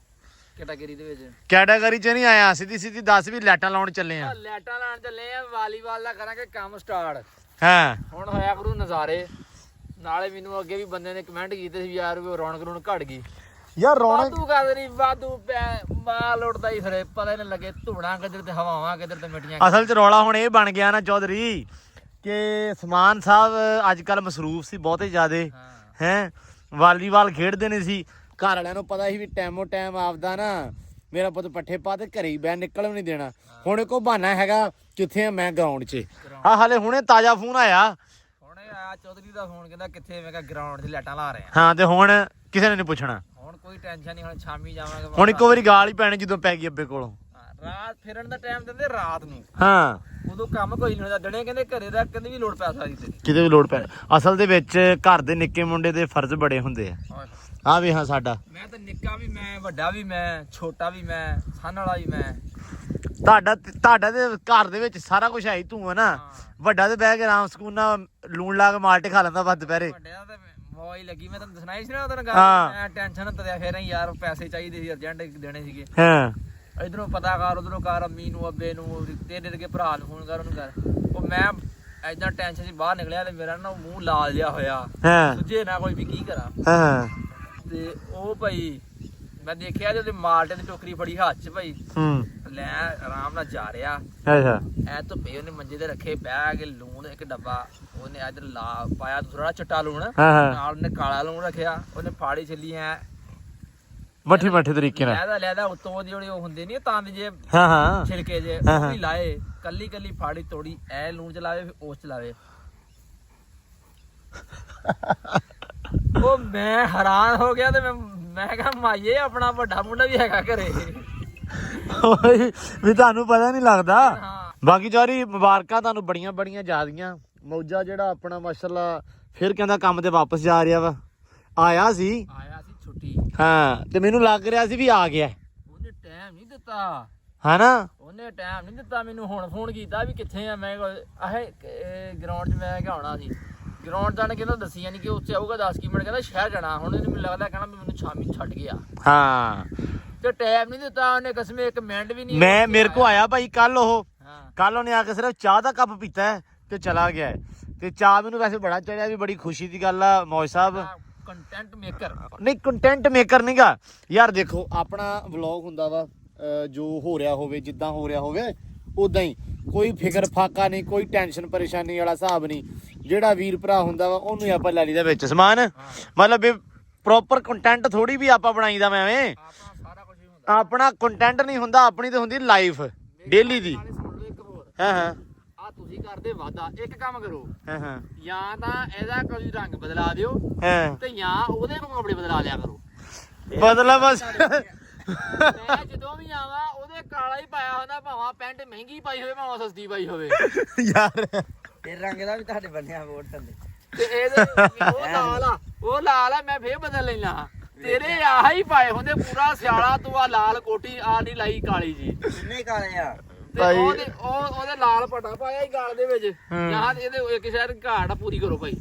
ਕੈਟਾਗਰੀ ਦੇ ਵਿੱਚ। ਕੈਟਾਗਰੀ ਚ ਨਹੀਂ ਆਇਆ ਸਿੱਧੀ ਦੱਸ ਵੀ ਲਾਈਟਾਂ ਲਾਉਣ ਚੱਲੇ ਆ। ਲਾਈਟਾਂ ਲਾਉਣ ਚੱਲੇ ਆ ਵਾਲੀਬਾਲ ਦਾ ਕਰਾਂਗੇ ਕੰਮ ਸਟਾਰਟ। ਹਾਂ ਹੁਣ ਹੋਇਆ ਕਰੂ ਨਜ਼ਾਰੇ। ਨਾਲੇ ਮੈਨੂੰ ਅੱਗੇ ਵੀ ਬੰਦੇ ਨੇ ਕਮੈਂਟ ਕੀਤੇ ਸੀ ਯਾਰ ਵੀ ਰੌਣਕ ਘਟ ਗਈ ਯਾਰ। ਵਾਧੂ ਕਰਦੀ ਵਾਧੂ ਮਾਲ ਉੱਡਦਾ ਹੀ ਫਿਰੇ ਪਤਾ ਨਹੀਂ ਲੱਗੇ ਧੂਣਾ ਕਿੱਧਰ ਤੇ ਹਵਾਵਾਂ ਕਿੱਧਰ ਤੇ ਮਿੱਟੀਆਂ। ਅਸਲ ਚ ਰੌਲਾ ਹੁਣ ਇਹ ਬਣ ਗਿਆ ਨਾ ਚੌਧਰੀ ਕਿ ਸਮਾਨ ਸਾਹਿਬ ਅੱਜ ਕੱਲ ਮਸਰੂਫ ਸੀ ਬਹੁਤੇ ਜ਼ਿਆਦੇ ਹੈ। ਵਾਲੀਬਾਲ ਖੇਡਦੇ ਨੇ ਸੀ ਘਰ ਵਾਲਿਆਂ ਨੂੰ ਪਤਾ ਸੀ ਵੀ ਟਾਈਮੋ ਟਾਈਮ ਆਪਦਾ ਨਾ ਮੇਰਾ ਪੁੱਤ ਪੱਠੇ ਪਾ ਤੇ ਘਰੇ ਹੀ ਬੈ ਨਿਕਲ ਵੀ ਨਹੀਂ ਦੇਣਾ। ਹੁਣ ਇੱਕੋ ਬਹਾਨਾ ਹੈਗਾ ਕਿੱਥੇ ਆ ਮੈਂ ਗਰਾਊਂਡ 'ਚ। ਆ ਹਾਲੇ ਹੁਣੇ ਤਾਜ਼ਾ ਫੋਨ ਆਇਆ ਹੁਣੇ ਆਇਆ ਚੌਧਰੀ ਦਾ ਫੋਨ ਕਹਿੰਦਾ ਕਿੱਥੇ। ਮੈਂ ਕਿਹਾ ਗਰਾਊਂਡ 'ਚ ਲਾਈਟਾਂ ਲਾ ਰਹੇ ਆ। ਹਾਂ ਤੇ ਹੁਣ ਕਿਸੇ ਨੇ ਨਹੀਂ ਪੁੱਛਣਾ। ਹੁਣ ਕੋਈ ਟੈਨਸ਼ਨ ਨਹੀਂ। ਹੁਣ ਸ਼ਾਮੀ ਜਾਵਾਂਗੇ। ਹੁਣ ਇੱਕੋ ਵਾਰੀ ਗਾਲ ਹੀ ਪੈਣੀ ਜਦੋਂ ਪੈ ਗਈ ਅੱਬੇ ਕੋਲੋਂ। ਰਾਤ ਫਿਰਨ ਦਾ ਟਾਈਮ ਦਿੰਦੇ ਰਾਤ ਨੂੰ। ਹਾਂ ਉਦੋਂ ਕੰਮ ਕੋਈ ਨਹੀਂ ਹੁੰਦਾ। ਦਿਨੇ ਕਹਿੰਦੇ ਘਰੇ ਦਾ ਕਹਿੰਦੇ ਵੀ ਲੋੜ ਪੈ ਸਕਦੀ ਤੇਰੀ ਕਿਤੇ ਵੀ ਲੋੜ ਪੈ। ਅਸਲ ਦੇ ਵਿੱਚ ਘਰ ਦੇ ਨਿੱਕੇ ਮੁੰਡੇ ਦੇ ਫਰਜ਼ ਬੜੇ ਹੁੰਦੇ ਆ। ਆ ਵੀ ਹਾਂ ਸਾਡਾ ਮੈਂ ਤਾਂ ਨਿੱਕਾ ਵੀ ਮੈਂ ਵੱਡਾ ਵੀ ਮੈਂ ਛੋਟਾ ਵੀ ਮੈਂ ਸਾਨ ਵਾਲਾ ਵੀ ਮੈਂ ਤੁਹਾਡਾ ਤੇ ਘਰ ਦੇ ਵਿੱਚ ਸਾਰਾ ਕੁਝ ਹੈ ਹੀ ਤੂੰ ਹੈ ਨਾ। ਵੱਡਾ ਤੇ ਬਹਿ ਕੇ ਆਰਾਮ ਸਕੂਨ ਨਾਲ ਲੂਣ ਲਾ ਕੇ ਮਾਲਟੇ ਖਾ ਲੈਂਦਾ ਵੱਧ ਦੁਪਹਿਰੇ। ਵੱਡਿਆਂ ਤੇ ਮੌਜ ਲੱਗੀ, ਮੈਂ ਤੁਹਾਨੂੰ ਦੱਸਣਾ ਹੀ ਸੀ ਨਾ ਉਹਦੋਂ ਗੱਲ। ਹਾਂ। ਮੈਂ ਟੈਨਸ਼ਨ ਤਰਿਆ ਫੇਰ ਯਾਰ ਪੈਸੇ ਚਾਹੀਦੇ ਸੀ, ਅਰਜੈਂਟ ਦੇਣੇ ਸੀਗੇ। ਹਾਂ ਇਧਰੋਂ ਪਤਾ ਕਰ, ਉਧਰੋਂ ਕਰ, ਅੰਮੀ ਨੂੰ, ਅੱਬੇ ਨੂੰ, ਤੇਰੇ ਦੇ ਭਰਾ ਨੂੰ ਫੋਨ ਕਰ, ਉਹਨੂੰ ਕਰ। ਉਹ ਮੈਂ ਏਦਾਂ ਟੈਨਸ਼ਨ 'ਚ ਬਾਹਰ ਨਿਕਲਿਆ ਤੇ ਮੇਰਾ ਨਾ ਮੂੰਹ ਲਾਲ ਜਿਹਾ ਹੋਇਆ। ਹਾਂ ਸੁੱਝੇ ਨਾ ਕੋਈ ਵੀ ਕੀ ਕਰਾਂ। ਹਾਂ ਤੇ ਉਹ ਭਾਈ ਮੈਂ ਦੇਖਿਆ ਤੇ ਉਹਦੇ ਮਾਲਟੇ ਦੀ ਟੋਕਰੀ ਫੜੀ ਹੱਥ 'ਚ ਭਾਈ, ਲੈ ਆਰਾਮ ਨਾਲ ਜਾ ਰਿਹਾ। ਅੱਛਾ ਐ ਧੁੱਪੇ ਉਹਨੇ ਮੰਜੇ ਤੇ ਰੱਖੇ ਬਹਿ ਕੇ, ਲੂਣ ਇੱਕ ਡੱਬਾ ਉਹਨੇ ਇਧਰ ਲਾ ਪਾਇਆ, ਥੋੜਾ ਚਿੱਟਾ ਲੂਣ ਨਾਲ, ਉਹਨੇ ਕਾਲਾ ਲੂਣ ਰੱਖਿਆ। ਉਹਨੇ ਫਾੜੀ ਚੱਲੀ ਐ ਮੱਠੀ ਮੱਠੀ ਤਰੀਕੇ ਨਾਲ ਲੈਦਾ ਉੱਤੋਂ ਜਿਹੜੇ ਉਹ ਹੁੰਦੇ ਨੀ ਤਾਂ ਜੇ ਹਾਂ ਛਿਲਕੇ ਜੇ, ਉਹ ਵੀ ਲਾਏ। ਕੱਲੀ ਕੱਲੀ ਫਾੜੀ ਤੋੜੀ, ਐ ਲੂਣ ਚਲਾਵੇ ਫਿਰ ਉਸ ਚਲਾਵੇ। ਉਹ ਮੈਂ ਹੈਰਾਨ ਹੋ ਗਿਆ ਤੇ ਮੈਂ ਕਿਹਾ ਮਾਈਏ ਆਪਣਾ ਵੱਡਾ ਮੁੰਡਾ ਵੀ ਹੈਗਾ ਘਰੇ। ਵੀ ਤੁਹਾਨੂੰ ਪਤਾ ਨਹੀਂ ਲੱਗਦਾ। ਹਾਂ। ਬਾਕੀ ਜਾਰੀ ਮੁਬਾਰਕਾਂ ਤੁਹਾਨੂੰ ਬੜੀਆਂ ਬੜੀਆਂ ਜ਼ਿਆਦੀਆਂ ਮੌਜਾ। ਜਿਹੜਾ ਆਪਣਾ ਮਾਸ਼ਾਅੱਲਾ ਫਿਰ ਕਹਿੰਦਾ ਕੰਮ ਤੇ ਵਾਪਸ ਜਾ ਰਿਹਾ ਵਾ। ਆਇਆ ਸੀ ਛੁੱਟੀ। ਹਾਂ ਤੇ ਮੈਨੂੰ ਲੱਗ ਰਿਹਾ ਸੀ ਵੀ ਆ ਗਿਆ। ਉਹਨੇ ਟਾਈਮ ਨਹੀਂ ਦਿੱਤਾ ਹਨਾ, ਉਹਨੇ ਟਾਈਮ ਨਹੀਂ ਦਿੱਤਾ ਮੈਨੂੰ। ਹੁਣ ਫੋਨ ਕੀਤਾ ਵੀ ਕਿੱਥੇ ਆ। ਮੈਂ ਆਹੇ ਗਰਾਊਂਡ 'ਚ ਮੈਂ ਕਿਹਾ ਆਉਣਾ ਸੀ। ਗਰਾਊਂਡ ਦਾ ਨੇ ਕਹਿੰਦਾ ਦੱਸਿਆ ਨਹੀਂ ਕਿ ਉੱਥੇ ਆਊਗਾ 10 ਮਿੰਟ, ਕਹਿੰਦਾ ਸ਼ਹਿਰ ਜਾਣਾ। ਹੁਣ ਮੈਨੂੰ ਲੱਗਦਾ ਕਹਿਣਾ ਮੈਨੂੰ ਸ਼ਾਮੀ ਛੱਡ ਗਿਆ। ਹਾਂ ਤੇ ਟਾਈਮ ਨਹੀਂ ਦਿੱਤਾ ਉਹਨੇ, ਕਸਮੇ ਇੱਕ ਮਿੰਟ ਵੀ ਨਹੀਂ। ਮੈਂ ਮੇਰੇ ਕੋ ਆਇਆ ਭਾਈ ਕੱਲ। ਉਹ ਹਾਂ। ਕੱਲ ਉਹਨੇ ਆ ਕੇ ਸਿਰਫ ਚਾਹ ਦਾ ਕੱਪ ਪੀਤਾ ਹੈ ਤੇ ਚਲਾ ਗਿਆ। ਤੇ ਚਾਹ ਮੈਨੂੰ ਵੈਸੇ ਬੜਾ ਚੜਿਆ, ਵੀ ਬੜੀ ਖੁਸ਼ੀ ਦੀ ਗੱਲ ਆ ਮੌਜ ਸਾਹਿਬ। ਕੰਟੈਂਟ ਮੇਕਰ ਨਹੀਂ ਕੰਟੈਂਟ ਮੇਕਰ ਨਹੀਂਗਾ ਯਾਰ। ਦੇਖੋ ਆਪਣਾ ਵਲੌਗ ਹੁੰਦਾ ਵਾ, ਜੋ ਹੋ ਰਿਹਾ ਹੋਵੇ ਜਿੱਦਾਂ ਹੋ ਰਿਹਾ ਹੋਵੇ ਉਦਾਂ ਹੀ, ਕੋਈ ਫਿਕਰ ਫਾਕਾ ਨਹੀਂ, ਕੋਈ ਟੈਨਸ਼ਨ ਪਰੇਸ਼ਾਨੀ ਵਾਲਾ ਹਿਸਾਬ ਨਹੀਂ। ਜਿਹੜਾ ਵੀਰ ਭਰਾ ਹੁੰਦਾ ਵਾ ਉਹਨੂੰ ਹੀ ਆਪਾਂ ਲੈ ਲਈਦਾ ਵਿੱਚ ਸਮਾਨ। ਮਤਲਬ ਵੀ ਪ੍ਰੋਪਰ ਕੰਟੈਂਟ ਥੋੜੀ ਵੀ ਆਪਾਂ ਬਣਾਈਦਾ ਮੈਂ ਐਵੇਂ। ਆਪਣਾ ਸਾਰਾ ਕੁਝ ਹੀ ਹੁੰਦਾ। ਆਪਣਾ ਕੰਟੈਂਟ ਨਹੀਂ ਹੁੰਦਾ, ਆਪਣੀ ਤੇ ਹੁੰਦੀ ਲਾਈਫ ਡੇਲੀ ਦੀ। ਸੁਣ ਲਓ ਇੱਕ ਹੋਰ। ਹਾਂ ਹਾਂ ਆ ਤੁਸੀਂ ਕਰਦੇ ਵਾਦਾ, ਇੱਕ ਕੰਮ ਕਰੋ, ਹਾਂ ਹਾਂ ਜਾਂ ਤਾਂ ਇਹਦਾ ਕੋਈ ਰੰਗ ਬਦਲਾ ਦਿਓ ਹਾਂ ਤੇ ਜਾਂ ਉਹਦੇ ਕੋਲ ਕੱਪੜੇ ਬਦਲਾ ਲਿਆ ਕਰੋ। ਬਦਲਾ ਬਸ। ਮੈਂ ਜਦੋਂ ਵੀ ਆਵਾਂ ਉਹਦੇ ਕਾਲਾ ਹੀ ਪਾਇਆ ਹੁੰਦਾ, ਭਾਵੇਂ ਪੈਂਟ ਮਹਿੰਗੀ ਪਾਈ ਹੋਵੇ ਭਾਵੇਂ ਸਸਤੀ ਪਾਈ ਹੋਵੇ। ਯਾਰ ਤੇ ਰੰਗ ਦਾ ਵੀ ਤੁਹਾਡੇ ਬੰਨਿਆ ਵੋਟ ਥੱਲੇ। ਤੇ ਇਹਦੇ ਉਹ ਲਾਲ ਆ ਮੈਂ ਫੇਰ ਬਦਲ ਲੈਣਾ। ਤੇਰੇ ਆਹ ਹੀ ਪਾਏ ਹੁੰਦੇ ਪੂਰਾ ਸਿਆਲਾ, ਤੂੰ ਆ ਲਾਲ ਕੋਟੀ ਆ ਨਹੀਂ ਲਾਈ ਕਾਲੀ ਜੀ। ਕਿੰਨੇ ਕਾਲੇ ਆ? ਤੇ ਉਹਦੇ ਲਾਲ ਪਟਾ ਪਾਇਆ ਹੀ ਗਾਲ ਦੇ ਵਿੱਚ। ਜਾਂ ਇਹਦੇ ਇੱਕ ਸ਼ਾਇਦ ਘਾਟ ਪੂਰੀ ਕਰੋ ਭਾਈ।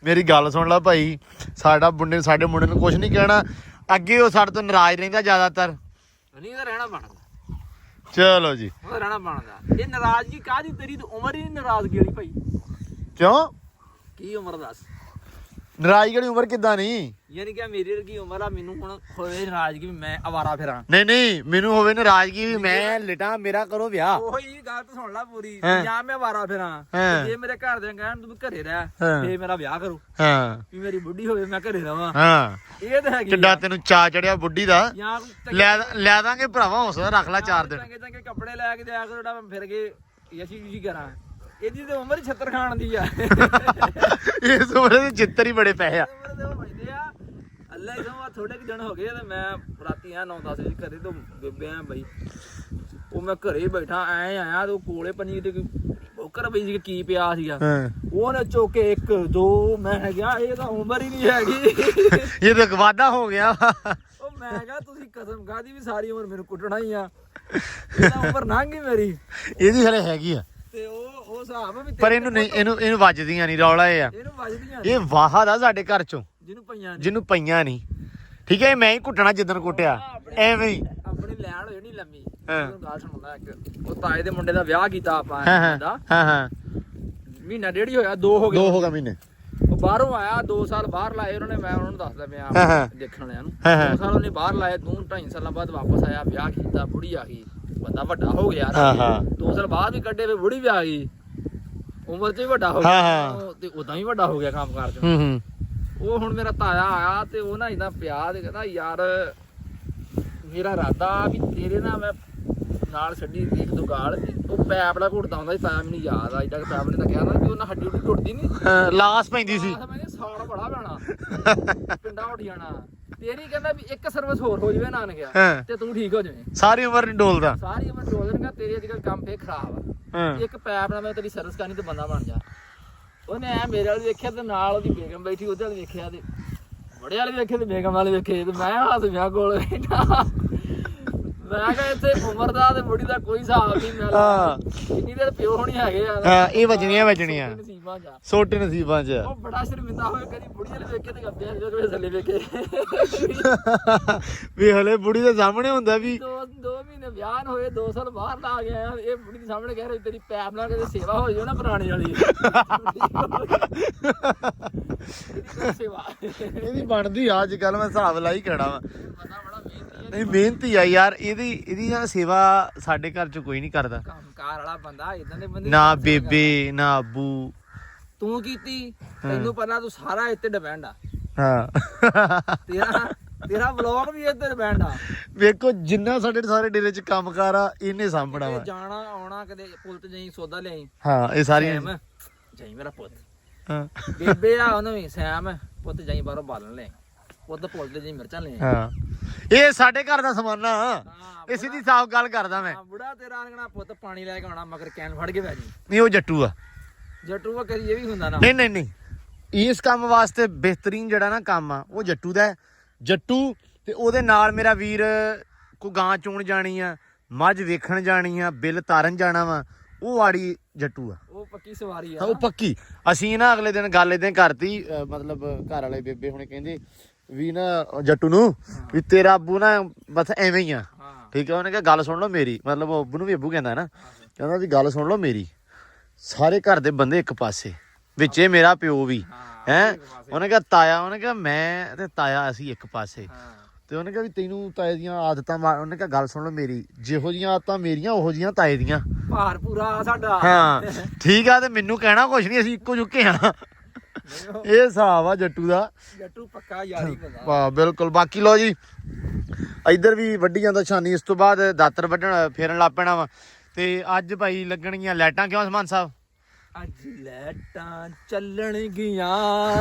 ਮੇਰੀ ਗੱਲ ਸੁਣ ਲੈ ਭਾਈ, ਸਾਡੇ ਮੁੰਡੇ ਨੂੰ ਕੁਝ ਨਹੀਂ ਕਹਿਣਾ। ਅੱਗੇ ਉਹ ਸਾਡੇ ਤੋਂ ਨਾਰਾਜ਼ ਰਹਿੰਦਾ ਜ਼ਿਆਦਾਤਰ। ਨਹੀਂ ਤਾਂ ਰਹਿਣਾ ਬਣਦਾ। ਚਲੋ ਜੀ, ਉਹਦਾ ਰਹਿਣਾ ਬਣਦਾ। ਇਹ ਨਾਰਾਜ਼ਗੀ ਕਾਹਦੀ? ਤੇਰੀ ਤਾਂ ਉਮਰ ਹੀ ਨਾਰਾਜ਼ਗੀ ਵਾਲੀ ਭਾਈ। ਕਿਉਂ? ਕੀ ਉਮਰ ਦੱਸ? ਨਾਰਾਜ਼ਗੀ ਵਾਲੀ ਉਮਰ ਕਿੱਦਾਂ ਨਹੀਂ? ਯਾਨੀ ਕਿ ਮੇਰੀ ਵਰਗੀ ਉਮਰ ਆ, ਮੈਨੂੰ ਹੁਣ ਹੋਵੇ ਨਾਰਾਜ਼ਗੀ ਵੀ ਮੈਂ ਅਵਾਰਾ ਫਿਰਾਂ। ਨਹੀਂ ਮੈਨੂੰ ਹੋਵੇ ਨਾਰਾਜ਼ਗੀ ਵੀ ਮੈਂ ਲਿਟਾਂ, ਮੇਰਾ ਕਰੋ ਵਿਆਹ। ਉਹੀ ਗੱਲ ਤਾਂ ਸੁਣ ਲੈ ਪੂਰੀ। ਜਾਂ ਮੈਂ ਅਵਾਰਾ ਫਿਰਾਂ, ਜੇ ਮੇਰੇ ਘਰ ਦੇ ਕਹਿਣ ਤੂੰ ਘਰੇ ਰਹਿ, ਫੇਰ ਮੇਰਾ ਵਿਆਹ ਕਰੋ। ਹਾਂ ਵੀ ਮੇਰੀ ਬੁੱਢੀ ਹੋਵੇ ਮੈਂ ਘਰੇ ਰਵਾਂ। ਹਾਂ ਇਹ ਤਾਂ ਹੈਗੀ। ਕਿੱਡਾ ਤੈਨੂੰ ਚਾ ਚੜਿਆ ਬੁੱਢੀ ਦਾ। ਜਾਂ ਲੈ ਦਾਂਗੇ ਭਰਾਵਾ, ਹੌਸਲਾ ਰੱਖ ਲੈ 4 ਦਿਨ। ਚੰਗੇ ਚੰਗੇ ਕੱਪੜੇ ਲੈ ਕੇ ਦਿਆ ਕਰੋ, ਜਿਹੜਾ ਫਿਰ ਕੇ ਯਸ਼ੀ ਕਰਾਂ। ਇਹਦੀ ਤਾਂ ਉਮਰ 76 ਖਾਣ ਦੀ ਆ। ਇਸ ਉਮਰ ਦੇ ਚਿੱਤਰ ਹੀ ਬੜੇ ਪਏ ਆ। ਅੱਲਾ ਹੀ ਸਮਾਂ ਥੋੜੇ ਕੁ ਦਿਨ ਹੋ ਗਏ ਤੇ ਮੈਂ ਰਾਤੀ ਆ 9-10 ਵਜੇ ਘਰੇ ਤੋਂ ਬੇਬੇ ਆ ਬਈ, ਉਹ ਮੈਂ ਘਰੇ ਬੈਠਾ ਐ ਆਇਆ ਤੇ ਕੋਲੇ ਪਨੀਰ ਤੇ ਬੋਕਰ ਬਈ ਕੀ ਪਿਆ ਸੀਗਾ। ਉਹਨੇ ਚੋਕੇ 1 2 ਮੈਂ ਗਿਆ ਇਹ ਤਾਂ ਉਮਰ ਹੀ ਨਹੀਂ ਹੈਗੀ। ਇਹ ਤਾਂ ਵਾਦਾ ਹੋ ਗਿਆ। ਉਹ ਮੈਂ ਕਿਹਾ ਤੁਸੀਂ ਕਸਮ ਖਾਦੀ ਵੀ ਸਾਰੀ ਉਮਰ ਮੈਨੂੰ ਕੁੱਟਣਾ ਹੀ ਆ। ਇਹ ਤਾਂ ਉਮਰ ਲੰਘ ਗਈ ਮੇਰੀ। ਇਹਦੀ ਹਲੇ ਹੈਗੀ ਆ ਤੇ ਉਹ ਹਿਸਾਬ ਵੀ। ਪਰ ਇਹਨੂੰ ਨਹੀਂ, ਇਹਨੂੰ ਵੱਜਦੀਆਂ ਨਹੀਂ। ਰੌਲਾ ਇਹ ਆ, ਇਹਨੂੰ ਵੱਜਦੀਆਂ ਇਹ ਵਾਹਦ ਆ ਸਾਡੇ ਘਰ ਚੋਂ ਜਿਹਨੂੰ ਪਈਆਂ ਨਹੀਂ। ਠੀਕ ਹੈ, ਮੈਂ ਹੀ ਕੁੱਟਣਾ ਜਿੱਦਣ ਕੁੱਟਿਆ ਐਵੇਂ ਹੀ। ਆਪਣੀ ਲੈਣ ਹੋਈ ਨਹੀਂ ਲੰਮੀ। ਗੱਲ ਸੁਣਦਾ ਇੱਕ, ਉਹ ਤਾਏ ਦੇ ਮੁੰਡੇ ਦਾ ਵਿਆਹ ਕੀਤਾ ਆਪਾਂ ਦਾ। ਹਾਂ ਮਹੀਨਾ ਡੇਢ ਹੀ ਹੋਇਆ, 2 ਹੋ ਗਏ। 2 ਹੋ ਗਏ ਮਹੀਨੇ। ਉਹ ਬਾਹਰੋਂ ਆਇਆ, 2 ਸਾਲ ਬਾਹਰ ਲਾਏ ਉਹਨਾਂ ਨੇ। ਮੈਂ ਉਹਨਾਂ ਨੂੰ ਦੱਸਦਾ ਪਿਆ ਦੇਖਣ ਵਾਲਿਆਂ ਨੂੰ, 2 ਸਾਲ ਉਹਨੇ ਬਾਹਰ ਲਾਏ। 2-2.5 ਸਾਲਾਂ ਬਾਅਦ ਵਾਪਸ ਆਇਆ, ਵਿਆਹ ਕੀਤਾ, ਬੁੜੀ ਆ ਗਈ। ਬੰਦਾ ਵੱਡਾ ਹੋ ਗਿਆ। 2 ਸਾਲ ਬਾਅਦ ਵੀ ਕੱਢੇ, ਬੁੜੀ ਵੀ ਆ ਗਈ। ਉਮਰ 'ਚ ਵੀ ਵੱਡਾ ਹੋ ਗਿਆ ਤੇ ਉਦਾਂ ਵੀ ਵੱਡਾ ਹੋ ਗਿਆ ਕੰਮ ਕਾਰ 'ਚ। ਉਹ ਹੁਣ ਮੇਰਾ ਤਾਇਆ ਆਇਆ ਤੇ ਉਹ ਨਾ ਇਦਾਂ ਪਿਆ ਤੇ ਕਹਿੰਦਾ ਯਾਰ ਮੇਰਾ ਇਰਾਦਾ ਵੀ ਤੇਰੇ ਨਾਲ ਮੈਂ ਨਾਲ ਛੱਡੀ 1-2 ਗਾਲ। ਉਹ ਪੈਪ ਦਾ ਘੁੱਟਦਾ ਹੁੰਦਾ ਸੀ ਤਾਇਆ, ਮੈਨੂੰ ਯਾਦ ਆ। ਏਡਾ ਪੈਪ ਨੇ ਤਾਂ ਕਿਹਾ ਨਾ ਵੀ ਉਹਨਾਂ ਹੱਡੀ ਉੱਡੀ ਟੁੱਟਦੀ ਨਹੀਂ, ਲਾਸ ਪੈਂਦੀ ਸੀ। ਮੈਂ ਸਾਲ ਬੜਾ ਪੈਣਾ, ਪਿੰਡਾ ਉੱਡ ਜਾਣਾ। ਤੇਰੀ ਕਹਿੰਦਾ ਵੀ ਇੱਕ ਸਰਵਿਸ ਹੋਰ ਹੋ ਜਾਵੇ ਨਾਨਕਿਆ ਤੇ ਤੂੰ ਠੀਕ ਹੋ ਜਾਵੇਂ। ਸਾਰੀ ਉਮਰ ਨਹੀਂ ਡੋਲਦਾ। ਸਾਰੀ ਉਮਰ ਡੋਲ ਦੇਣਗਾ। ਤੇਰੇ ਅੱਜ ਕੱਲ੍ਹ ਕੰਮ ਫੇਰ ਖਰਾਬ ਆ। ਇੱਕ ਪੈਪ ਨਾਲ ਮੈਂ ਤੇਰੀ ਸਰਵਿਸ ਕਰਨੀ ਤੇ ਬੰਦਾ ਬਣ ਜਾ। ਉਹਨੇ ਐ ਮੇਰੇ ਵਾਲੇ ਵੇਖਿਆ ਤੇ ਨਾਲ ਉਹਦੀ ਬੇਗਮ ਬੈਠੀ, ਉਹਦੇ ਵਾਲੇ ਵੇਖਿਆ ਤੇ ਬੜੇ ਵਾਲੇ ਵੇਖੇ ਤੇ ਬੇਗਮ ਵਾਲੇ ਵੇਖੇ ਤੇ ਮੈਂ ਹੱਸ ਪਿਆ ਕੋਲ ਬੈਠਾ। ਮੈਂ ਕਿਹਾ ਇੱਥੇ ਉਮਰ ਦਾ ਤੇ ਬੁੜੀ ਦਾ ਕੋਈ ਹਿਸਾਬ ਨਹੀਂ ਮਿਲਦਾ। ਹਾਂ ਕਿੰਨੀ ਦੇਰ ਪਿਓ ਹੋਣੀ ਹੈਗੇ ਆ ਹਾਂ ਇਹ ਵੱਜਣੀਆਂ ਨਸੀਬਾਂ ਚ। ਛੋਟੇ ਨਸੀਬਾਂ 'ਚ ਉਹ ਬੜਾ ਸ਼ਰਮਿੰਦਾ ਹੋਵੇ ਕਦੀ ਬੁੜੀ ਵਾਲੇ ਵੇਖੇ ਤੇ ਗੱਬਿਆਂ ਦੇ ਥੱਲੇ ਵੇਖੇ। ਵੀ ਹਲੇ ਬੁੜੀ ਦੇ ਸਾਹਮਣੇ ਹੁੰਦਾ ਵੀ ਦੋ ਮਹੀਨੇ ਵਿਆਹ ਨੂੰ ਹੋਏ 2 ਸਾਲ ਬਾਹਰ ਲਾ ਗਿਆ ਆ ਇਹ ਬੁੜੀ ਦੇ ਸਾਹਮਣੇ ਕਹਿ ਰਹੀ ਤੇਰੀ ਪੈਪ ਨਾਲ ਕਦੇ ਸੇਵਾ ਹੋ ਜਾਓ ਨਾ ਪੁਰਾਣੇ ਵਾਲੀ ਸੇਵਾ ਇਹਦੀ ਬਣਦੀ ਆ ਅੱਜ ਕੱਲ ਮੈਂ ਹਿਸਾਬ ਲਾਈ ਖੜਾ ਵਾ ਬੰਦਾ ਬੜਾ ਮਿਹਨਤੀ ਨਹੀਂ ਮਿਹਨਤੀ ਆ ਯਾਰ ਇਹਦੀ ਨਾ ਸੇਵਾ ਸਾਡੇ ਘਰ 'ਚ ਕੋਈ ਨਹੀਂ ਕਰਦਾ ਕੰਮਕਾਰ ਵਾਲਾ ਬੰਦਾ ਇਦਾਂ ਦੇ ਬੰਦੇ ਨਾ ਬੇਬੇ ਨਾ ਅੱਬੂ ਤੂੰ ਕੀਤੀ ਤੈਨੂੰ ਪਤਾ ਤੂੰ ਸਾਰਾ ਇੱਥੇ ਡਿਪੈਂਡ ਆ ਹਾਂ ਤੇਰਾ ਵਲੌਗ ਵੀ ਇੱਥੇ ਡਿਪੈਂਡ ਆ ਵੇਖੋ ਜਿੰਨਾ ਸਾਡੇ ਸਾਰੇ ਡੇਰੇ 'ਚ ਕੰਮਕਾਰ ਆ ਇਹਨੇ ਸਾਂਭਣਾ ਵਾ ਜਾਣਾ ਆਉਣਾ ਕਦੇ ਪੁੱਲ ਤੇ ਜਾਈ ਸੌਦਾ ਲਿਆਈ ਹਾਂ ਇਹ ਸਾਰੀਆਂ ਸੈਮ ਜਾਈ ਮੇਰਾ ਪੁੱਤ ਹਾਂ ਬੇਬੇ ਆ ਉਹਨੂੰ ਵੀ ਸੈਮ ਪੁੱਤ ਜਾਈ ਬਾਹਰੋਂ ਬਾਲਣ ਲੈ ਪੁੱਤ ਪੁੱਲ ਤੇ ਜਾਈ ਮਿਰਚਾਂ ਲੈ ਹਾਂ ਇਹ ਸਾਡੇ ਘਰ ਦਾ ਸਮਾਨਾ ਇਹ ਸਿੱਧੀ ਸਾਫ਼ ਗੱਲ ਕਰਦਾ ਮੈਂ ਬੁੜਾ ਤੇਰਾ ਆਂਗਣਾ ਪੁੱਤ ਪਾਣੀ ਲੈ ਕੇ ਆਉਣਾ ਮਗਰ ਕੈਨ ਫੜ ਕੇ ਬੈ ਜੀ ਨਹੀਂ ਉਹ ਜੱਟੂ ਆ ਜੱਟੂਆ ਕਰੀ ਇਹ ਵੀ ਹੁੰਦਾ ਨਾ ਨਹੀਂ ਇਸ ਕੰਮ ਵਾਸਤੇ ਬਿਹਤਰੀਨ ਜਿਹੜਾ ਨਾ ਕੰਮ ਆ ਉਹ ਜੱਟੂ ਦਾ ਜੱਟੂ ਤੇ ਉਹਦੇ ਨਾਲ ਮੇਰਾ ਵੀਰ ਕੋ ਗਾਂ ਚੋਣ ਜਾਣੀ ਆ ਮੱਝ ਵੇਖਣ ਜਾਣੀ ਆ ਬਿੱਲ ਤਾਰਨ ਜਾਣਾ ਵਾ ਉਹ ਆੜੀ ਜੱਟੂ ਆ ਉਹ ਪੱਕੀ ਸਵਾਰੀ ਆ ਉਹ ਪੱਕੀ ਅਸੀਂ ਨਾ ਅਗਲੇ ਦਿਨ ਗੱਲ ਇਦਾਂ ਕਰਤੀ ਮਤਲਬ ਘਰ ਵਾਲੇ ਬੇਬੇ ਹੁਣੇ ਕਹਿੰਦੇ ਵੀ ਨਾ ਜੱਟੂ ਨੂੰ ਵੀ ਤੇਰਾ ਅੱਬੂ ਨਾ ਬਸ ਐਵੇਂ ਹੀ ਆ ਠੀਕ ਆ ਉਹਨੇ ਕਿਹਾ ਗੱਲ ਸੁਣ ਲਓ ਮੇਰੀ ਮਤਲਬ ਉਹ ਅੱਬੂ ਨੂੰ ਵੀ ਅੱਬੂ ਕਹਿੰਦਾ ਨਾ ਕਹਿੰਦਾ ਵੀ ਗੱਲ ਸੁਣ ਲਓ ਮੇਰੀ ਸਾਰੇ ਘਰ ਦੇ ਬੰਦੇ ਇੱਕ ਪਾਸੇ ਵਿੱਚੇ ਮੇਰਾ ਪਿਓ ਵੀ ਹੈ ਉਹਨੇ ਕਿਹਾ ਤਾਇਆ ਉਹਨੇ ਕਿਹਾ ਮੈਂ ਤੇ ਤਾਇਆ ਅਸੀਂ ਇੱਕ ਪਾਸੇ ਤੇ ਉਹਨੇ ਕਿਹਾ ਵੀ ਤੈਨੂੰ ਤਾਏ ਦੀਆਂ ਆਦਤਾਂ ਉਹਨੇ ਕਿਹਾ ਗੱਲ ਸੁਣ ਲਓ ਮੇਰੀ ਜਿਹੋ ਜੀਆਂ ਆਦਤਾਂ ਮੇਰੀਆਂ ਉਹੋ ਜੀਆਂ ਤਾਏ ਦੀਆਂ ਭਾਰ ਪੂਰਾ ਸਾਡਾ ਹਾਂ ਠੀਕ ਆ ਤੇ ਮੈਨੂੰ ਕਹਿਣਾ ਕੁਛ ਨਹੀਂ ਅਸੀਂ ਇੱਕੋ ਜੁਕੇ ਆ ਇਹ ਹਿਸਾਬ ਆ ਜੱਟੂ ਦਾ ਜੱਟੂ ਪੱਕਾ ਯਾਰੀ ਬੰਦਾ ਵਾਹ ਬਿਲਕੁਲ ਬਾਕੀ ਲੋ ਜੀ ਇੱਧਰ ਵੀ ਵੱਢੀ ਜਾਂਦਾ ਛਾਨੀ ਇਸ ਤੋਂ ਬਾਅਦ ਦਾਤਰ ਵੱਢਣ ਫੇਰਨ ਲੱਗ ਪੈਣਾ ਵਾ ਤੇ ਅੱਜ ਭਾਈ ਲੱਗਣਗੀਆਂ ਲਾਈਟਾਂ ਕਿਉਂ ਸਮਾਨ ਸਾਹਿਬ ਅੱਜ ਲੈਟਾਂ ਚੱਲਣਗੀਆਂ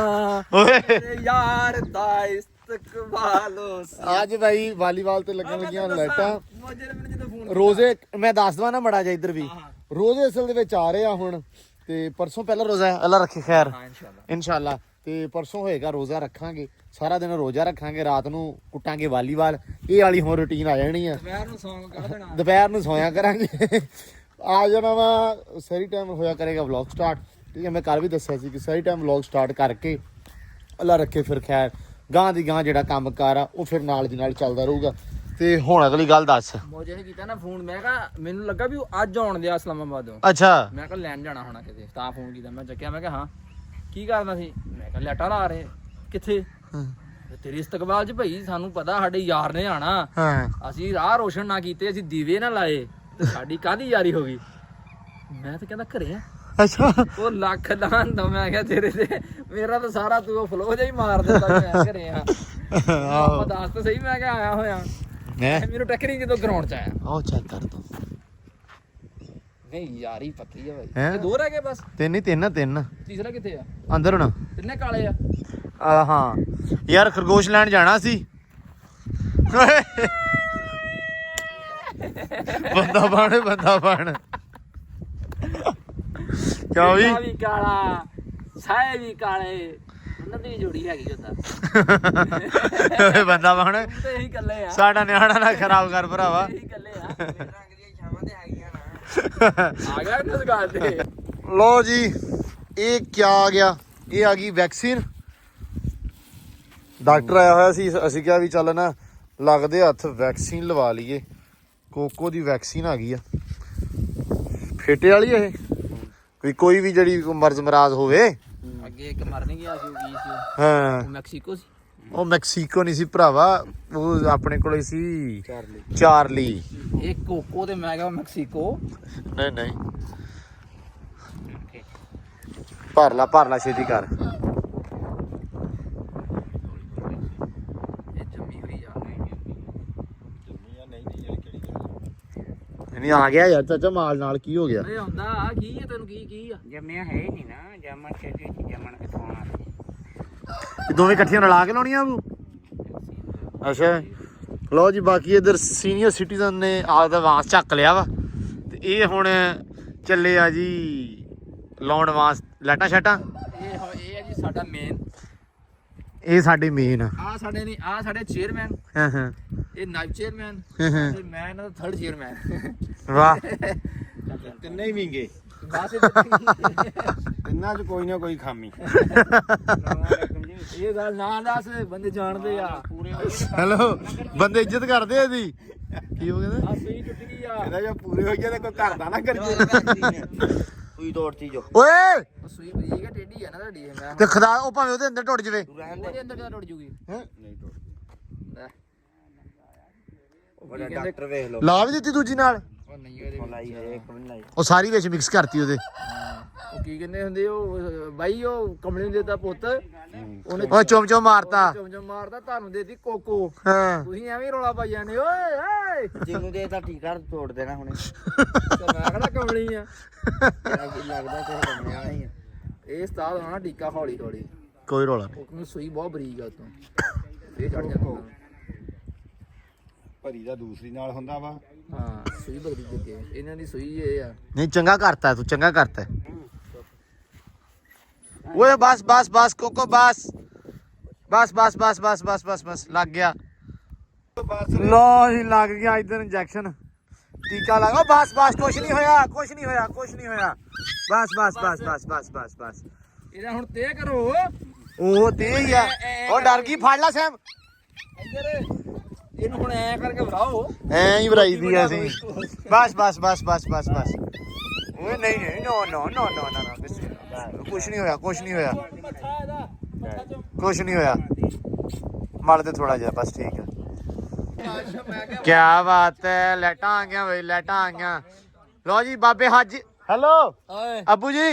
ਓਏ ਯਾਰ ਦਾ ਇਸਤਕਬਾਲੋ ਅੱਜ ਭਾਈ ਵਾਲੀਬਾਲ ਤੇ ਲੱਗਣ ਲੱਗੀਆਂ ਲਾਈਟਾਂ ਮੋਜੇ ਨੇ ਮੈਨੂੰ ਜਦੋਂ ਫੋਨ ਰੋਜ਼ੇ ਮੈਂ ਦੱਸ ਦਵਾਂ ਨਾ ਮੜਾ ਜਾ ਇੱਧਰ ਵੀ ਰੋਜ਼ੇ ਅਸਲ ਦੇ ਵਿੱਚ ਆ ਰਹੇ ਆ ਹੁਣ ਤੇ ਪਰਸੋਂ ਪਹਿਲਾ ਰੋਜ਼ਾ ਹੈ ਅੱਲਾ ਰੱਖੇ ਖੈਰ ਹਾਂ ਇਨਸ਼ਾਅੱਲਾ ਤੇ ਪਰਸੋਂ ਹੋਏਗਾ ਰੋਜ਼ਾ ਰੱਖਾਂਗੇ ਸਾਰਾ ਦਿਨ ਰੋਜ਼ਾ ਰੱਖਾਂਗੇ ਰਾਤ ਨੂੰ ਕੁੱਟਾਂਗੇ ਵਾਲੀਬਾਲ ਇਹ ਵਾਲੀ ਹੁਣ ਰੁਟੀਨ ਆ ਜਾਣੀ ਆ ਦੁਪਹਿਰ ਨੂੰ ਸੌਂਗ ਕੱਢ ਦੇਣਾ ਦੁਪਹਿਰ ਨੂੰ ਸੋਇਆ ਕਰਾਂਗੇ ਆ ਜਾਣਾ ਵਾ ਸਹੀ ਟਾਈਮ ਹੋਇਆ ਕਰੇਗਾ ਵਲੌਗ ਸਟਾਰਟ ਠੀਕ ਹੈ ਮੈਂ ਕੱਲ ਵੀ ਦੱਸਿਆ ਸੀ ਕਿ ਸਹੀ ਟਾਈਮ ਵਲੌਗ ਸਟਾਰਟ ਕਰਕੇ ਅੱਲਾ ਰੱਖੇ ਫਿਰ ਖੈਰ ਗਾਂ ਦੀ ਗਾਂ ਜਿਹੜਾ ਕੰਮ ਕਾਰ ਆ ਉਹ ਫਿਰ ਨਾਲ ਦੀ ਨਾਲ ਚੱਲਦਾ ਰਹੂਗਾ ਤੇ ਹੁਣ ਅਗਲੀ ਗੱਲ ਦੱਸ ਮੋਜੇ ਨੇ ਕੀਤਾ ਨਾ ਫੋਨ ਮੈਂ ਕਿਹਾ ਮੈਨੂੰ ਲੱਗਾ ਵੀ ਉਹ ਅੱਜ ਆਉਣ ਦਿਆ ਇਸਲਾਮਾਬਾਦੋਂ ਅੱਛਾ ਮੈਂ ਕਿਹਾ ਲੈਣ ਜਾਣਾ ਹੋਣਾ ਕਿਤੇ ਤਾਂ ਫੋਨ ਕੀਤਾ ਮੈਂ ਚੱਕਿਆ ਮੈਂ ਕਿਹਾ ਹਾਂ ਕੀ ਕਰਨਾ ਸੀ ਮੈਂ ਕਿਹਾ ਲੈਟਾਂ ਲਾ ਰਹੇ ਕਿੱਥੇ ਤੇਰੀ ਇਸਤਕਬਾਲ ਚ ਭਾਈ ਸਾਨੂੰ ਪਤਾ ਸਾਡੇ ਯਾਰ ਨੇ ਆਣਾ ਹਾਂ ਅਸੀਂ ਰਾਹ ਰੋਸ਼ਨ ਨਾ ਕੀਤੇ ਅਸੀਂ ਦੀਵੇ ਨਾ ਲਾਏ ਤੇ ਸਾਡੀ ਕਾਹਦੀ ਯਾਰੀ ਹੋ ਗਈ ਮੈਂ ਤਾਂ ਕਹਿੰਦਾ ਘਰੇ ਆ ਅੱਛਾ ਉਹ ਲੱਖ ਦਾਨ ਦਾ ਮੈਂ ਕਿਹਾ ਤੇਰੇ ਤੇ ਮੇਰਾ ਤਾਂ ਸਾਰਾ ਤੂੰ ਉਹ ਫਲੋ ਜਿਹਾ ਹੀ ਮਾਰ ਦਿੰਦਾ ਮੈਂ ਘਰੇ ਆ ਆਹ ਦੱਸ ਤਾਂ ਸਹੀ ਮੈਂ ਕਿਹਾ ਆਇਆ ਹੋਇਆ ਮੈਨੂੰ ਟੱਕਰੀ ਜਦੋਂ ਗਰਾਊਂਡ ਚ ਆਇਆ ਆਓ ਚੈੱਕ ਕਰ ਦੋ ਨਹੀਂ ਯਾਰੀ ਪੱਕੀ ਆ ਹੈਂ? ਭਾਈ ਇਹ ਦੋ ਰਹਿ ਗਏ ਬਸ ਤਿੰਨ ਤੀਸਰਾ ਕਿੱਥੇ ਆ ਅੰਦਰ ਹੁਣ ਤਿੰਨੇ ਕਾਲੇ ਆ ਹਾਂ ਯਾਰ ਖਰਗੋਸ਼ ਲੈਣ ਜਾਣਾ ਸੀ ਬੰਦਾ ਬਣ ਕਿਉਂ ਵੀ ਵੀ ਕਾਲਾ ਸਾਏ ਵੀ ਕਾਲੇ ਉਹਨਾਂ ਦੀ ਜੋੜੀ ਹੈਗੀ ਹੁੰਦਾ ਬੰਦਾ ਬਣ ਤੇ ਇਹੀ ਇਕੱਲੇ ਆ ਸਾਡਾ ਨਿਆਣਾ ਨਾ ਖਰਾਬ ਕਰ ਭਰਾਵਾ ਇਹੀ ਇਕੱਲੇ ਆ ਰੰਗ ਦੀਆਂ ਛਾਵਾਂ ਤੇ ਹੈਗੀਆਂ ਨਾ ਆ ਗਿਆ ਇਸ ਗੱਲ ਤੇ ਲੋ ਜੀ ਇਹ ਕਿਆ ਆ ਗਿਆ ਇਹ ਆ ਗਈ ਵੈਕਸੀਨ ਡਾਕਟਰ ਆਇਆ ਹੋਇਆ ਸੀ ਅਸੀਂ ਕਿਹਾ ਵੀ ਚੱਲ ਨਾ ਲੱਗਦੇ ਹੱਥ ਵੈਕਸੀਨ ਲਵਾ ਲਈਏ ਕੋਕੋ ਦੀ ਵੈਕਸੀਨ ਆ ਗਈ ਆ ਫੇਟੇ ਵਾਲੀ ਇਹ ਕੋਈ ਵੀ ਜਿਹੜੀ ਮਰਜ਼ ਮਰਾਜ਼ ਹੋਵੇ ਅੱਗੇ ਇੱਕ ਮਰ ਨਹੀਂ ਗਿਆ ਸੀ ਉਹ ਕੀ ਸੀ ਹਾਂ ਉਹ ਮੈਕਸੀਕੋ ਸੀ ਉਹ ਮੈਕਸੀਕੋ ਨਹੀਂ ਸੀ ਭਰਾਵਾ ਉਹ ਆਪਣੇ ਕੋਲੇ ਸੀ ਚਾਰਲੀ ਇਹ ਕੋਕੋ ਤੇ ਮੈਂ ਕਿਹਾ ਮੈਕਸੀਕੋ ਨਹੀਂ ਭਰ ਲਾ ਛੇਤੀ ਕਰ ਇਹ ਜੰਮੀ ਹੋਈ ਆ ਨਹੀਂ ਆ ਗਿਆ ਯਾਰ ਚਾਚਾ ਮਾਲ ਨਾਲ ਕੀ ਹੋ ਗਿਆ ਇਹ ਹੁੰਦਾ ਆ ਕੀ ਹੈ ਤੈਨੂੰ ਕੀ ਆ ਜੰਮਿਆ ਹੈ ਹੀ ਨਹੀਂ ਨਾ ਜੰਮਣ ਚਾਹੀਦੀ ਸੀ ਜੰਮਣ ਕਿਥੋਂ ਆਉਣਾ ਦੋਵੇਂ ਇਕੱਠੀਆਂ ਰਲਾ ਕੇ ਲਾਉਣੀਆਂ ਉਹ ਅੱਛਾ ਲਓ ਜੀ ਬਾਕੀ ਇਧਰ ਸੀਨੀਅਰ ਸਿਟੀਜ਼ਨ ਨੇ ਆਪਦਾ ਵਾਂਸ ਚੱਕ ਲਿਆ ਵਾ ਤੇ ਇਹ ਹੁਣ ਚੱਲੇ ਆ ਜੀ ਲਾਉਣ ਵਾਂਸ ਲਾਟਾ ਛਟਾ ਇਹ ਹੈ ਜੀ ਸਾਡਾ ਮੇਨ ਇਹ ਸਾਡੇ ਮੇਨ ਆ। ਆ ਸਾਡੇ ਨਹੀਂ, ਆ ਸਾਡੇ ਚੇਅਰਮੈਨ, ਹਾਂ ਹਾਂ ਇਹ ਨਾਇਬ ਚੇਅਰਮੈਨ ਤੇ ਮੈਂ ਇਹਨਾਂ ਦਾ ਥਰਡ ਚੇਅਰਮੈਨ। ਵਾਹ ਤਿੰਨੇ ਹੀ ਵਿੰਗੇ, ਬਸ ਤਿੰਨਾਂ 'ਚ ਕੋਈ ਨਾ ਕੋਈ ਖਾਮੀ। ਇਹ ਗੱਲ ਨਾ ਦੱਸ, ਬੰਦੇ ਜਾਣਦੇ ਆ ਪੂਰੇ। ਹੈਲੋ ਬੰਦੇ ਇੱਜ਼ਤ ਕਰਦੇ ਆ ਇਹਦੀ। ਕੀ ਹੋ ਗਿਆ? ਆ ਸਹੀ ਟੁੱਟ ਗਈ ਆ। ਇਹਦਾ ਜੇ ਪੂਰੇ ਹੋ ਗਏ ਤੇ ਕੋਈ ਘਰ ਦਾ ਨਾ ਕਰੀਏ। ਸੂਈ ਤੋੜਤੀ ਜੋ ਓਏ ਸੂਈ ਬਰੀਕ ਹੈ, ਟੇਢੀ ਆ ਨਾ ਤੁਹਾਡੀ। ਮੈਂ ਤੇ ਖਦਾ ਉਹ ਭਾਵੇਂ ਉਹਦੇ ਅੰਦਰ ਟੁੱਟ ਜਵੇ। ਉਹਦੇ ਅੰਦਰ ਕਿੱਦਾਂ ਟੁੱਟ ਜੂਗੀ? ਨਹੀਂ ਟੁੱਟ ਲੈ, ਬੜਾ ਡਾਕਟਰ ਵੇਖ ਲਓ। ਲਾ ਵੀ ਦਿੱਤੀ ਦੂਜੀ ਨਾਲ। ਉਹ ਨਹੀਂ ਇਹਦੇ ਵਿੱਚ। ਲਾਈ ਹੈ ਇੱਕ ਵੀ ਨੀ ਲਾਈ। ਉਹ ਸਾਰੀ ਵਿੱਚ ਮਿਕਸ ਕਰਤੀ ਉਹਦੇ। ਉਹ ਕੀ ਕਹਿੰਦੇ ਹੁੰਦੇ ਉਹ ਬਾਈ, ਉਹ ਕਮਲੇ ਨੂੰ ਦੇਤਾ ਪੁੱਤ, ਉਹਨੇ ਉਹ ਚੁੰਮ ਚੁੰਮ ਮਾਰਤਾ। ਚੁੰਮ ਮਾਰਦਾ, ਤੁਹਾਨੂੰ ਦੇਤੀ ਕੋਕੋ। ਹਾਂ ਤੁਸੀਂ ਐਵੇਂ ਹੀ ਰੌਲਾ ਪਾਈ ਜਾਂਦੇ ਓਏ ਓਏ। ਜਿਹਨੂੰ ਦੇ ਤਾਂ ਟੀਕਾ ਤੋੜ ਦੇਣਾ ਹੁਣੇ। ਤੇ ਮੈਂ ਕਿਹੜਾ ਕਮਲੀ ਆ। ਲੱਗਦਾ ਤੇ ਕੰਮਿਆ ਹੀ ਆ। ਇਹ ਉਸਤਾਦ ਹੋਣਾ ਟੀਕਾ ਹੌਲੀ ਹੌਲੀ। ਕੋਈ ਰੋਲਾ ਨਹੀਂ। ਉਹ ਸੂਈ ਬਹੁਤ ਬਰੀਕ ਆ ਤੋਂ, ਇਹ ਚੜ ਜਾਂਦਾ। ਭਰੀ ਦਾ ਦੂਸਰੀ ਨਾਲ ਹੁੰਦਾ ਵਾ। ਹਾਂ ਸੂਈ ਬਰੀਕ ਦਿੱਤੀ ਇਹਨਾਂ ਦੀ ਸੂਈ ਇਹ ਆ। ਨਹੀਂ ਚੰਗਾ ਕਰਤਾ ਤੂੰ, ਚੰਗਾ ਕਰਤਾ। ਓਏ ਬਸ ਬਸ ਬਸ ਕੋਕੋ ਬਸ ਬਸ ਬਸ ਬਸ ਬਸ ਬਸ ਬਸ ਬਸ ਲੱਗ ਗਿਆ। ਲੋ ਜੀ ਲੱਗ ਗਿਆ ਇਧਰ ਇੰਜੈਕਸ਼ਨ, ਟੀਕਾ ਲਗਾ। ਬਸ ਬਸ ਕੁਛ ਨਹੀਂ ਹੋਇਆ, ਕੁਛ ਨਹੀਂ ਹੋਇਆ, ਕੁਛ ਨਹੀਂ ਹੋਇਆ। ਬਸ ਬਸ ਬਸ ਬਸ ਬਸ ਬਸ ਬਸ ਇਹਦਾ ਹੁਣ ਤੇ ਕਰੋ ਉਹ ਤੇ ਹੀ ਆ। ਉਹ ਡਰ ਗਈ, ਫੜ ਲੈ ਸੈਮ। ਇੱਧਰ ਇਹਨੂੰ ਹੁਣ ਐ ਕਰਕੇ ਵਰਾਓ। ਐਂ ਹੀ ਭਰਾਈ ਦੀ ਅਸੀਂ। ਬਸ ਬਸ ਬਸ ਬਸ ਬਸ ਬਸ। ਓਏ ਨਹੀਂ ਨਹੀਂ ਨੋ ਨੋ ਨੋ ਨੋ ਨੋ ਕੁਛ ਨਹੀਂ ਹੋਇਆ, ਕੁਛ ਨਹੀਂ ਹੋਇਆ, ਮੱਥਾ ਇਹਦਾ, ਮੱਥਾ ਚੋਂ ਕੁਛ ਨਹੀਂ ਹੋਇਆ। ਮਲ ਦੇ ਥੋੜਾ ਜਿਹਾ ਬਸ, ਠੀਕ ਹੈ। ਮੈਂ ਕਿਹਾ ਕਿਆ ਬਾਤ ਹੈ, ਲਾਈਟਾਂ ਆ ਗਈਆਂ ਬਈ, ਲਾਈਟਾਂ ਆ ਗਈਆਂ। ਲੋ ਜੀ ਬਾਬੇ ਹਾਜੀ, ਹੈਲੋ ਓਏ अबू जी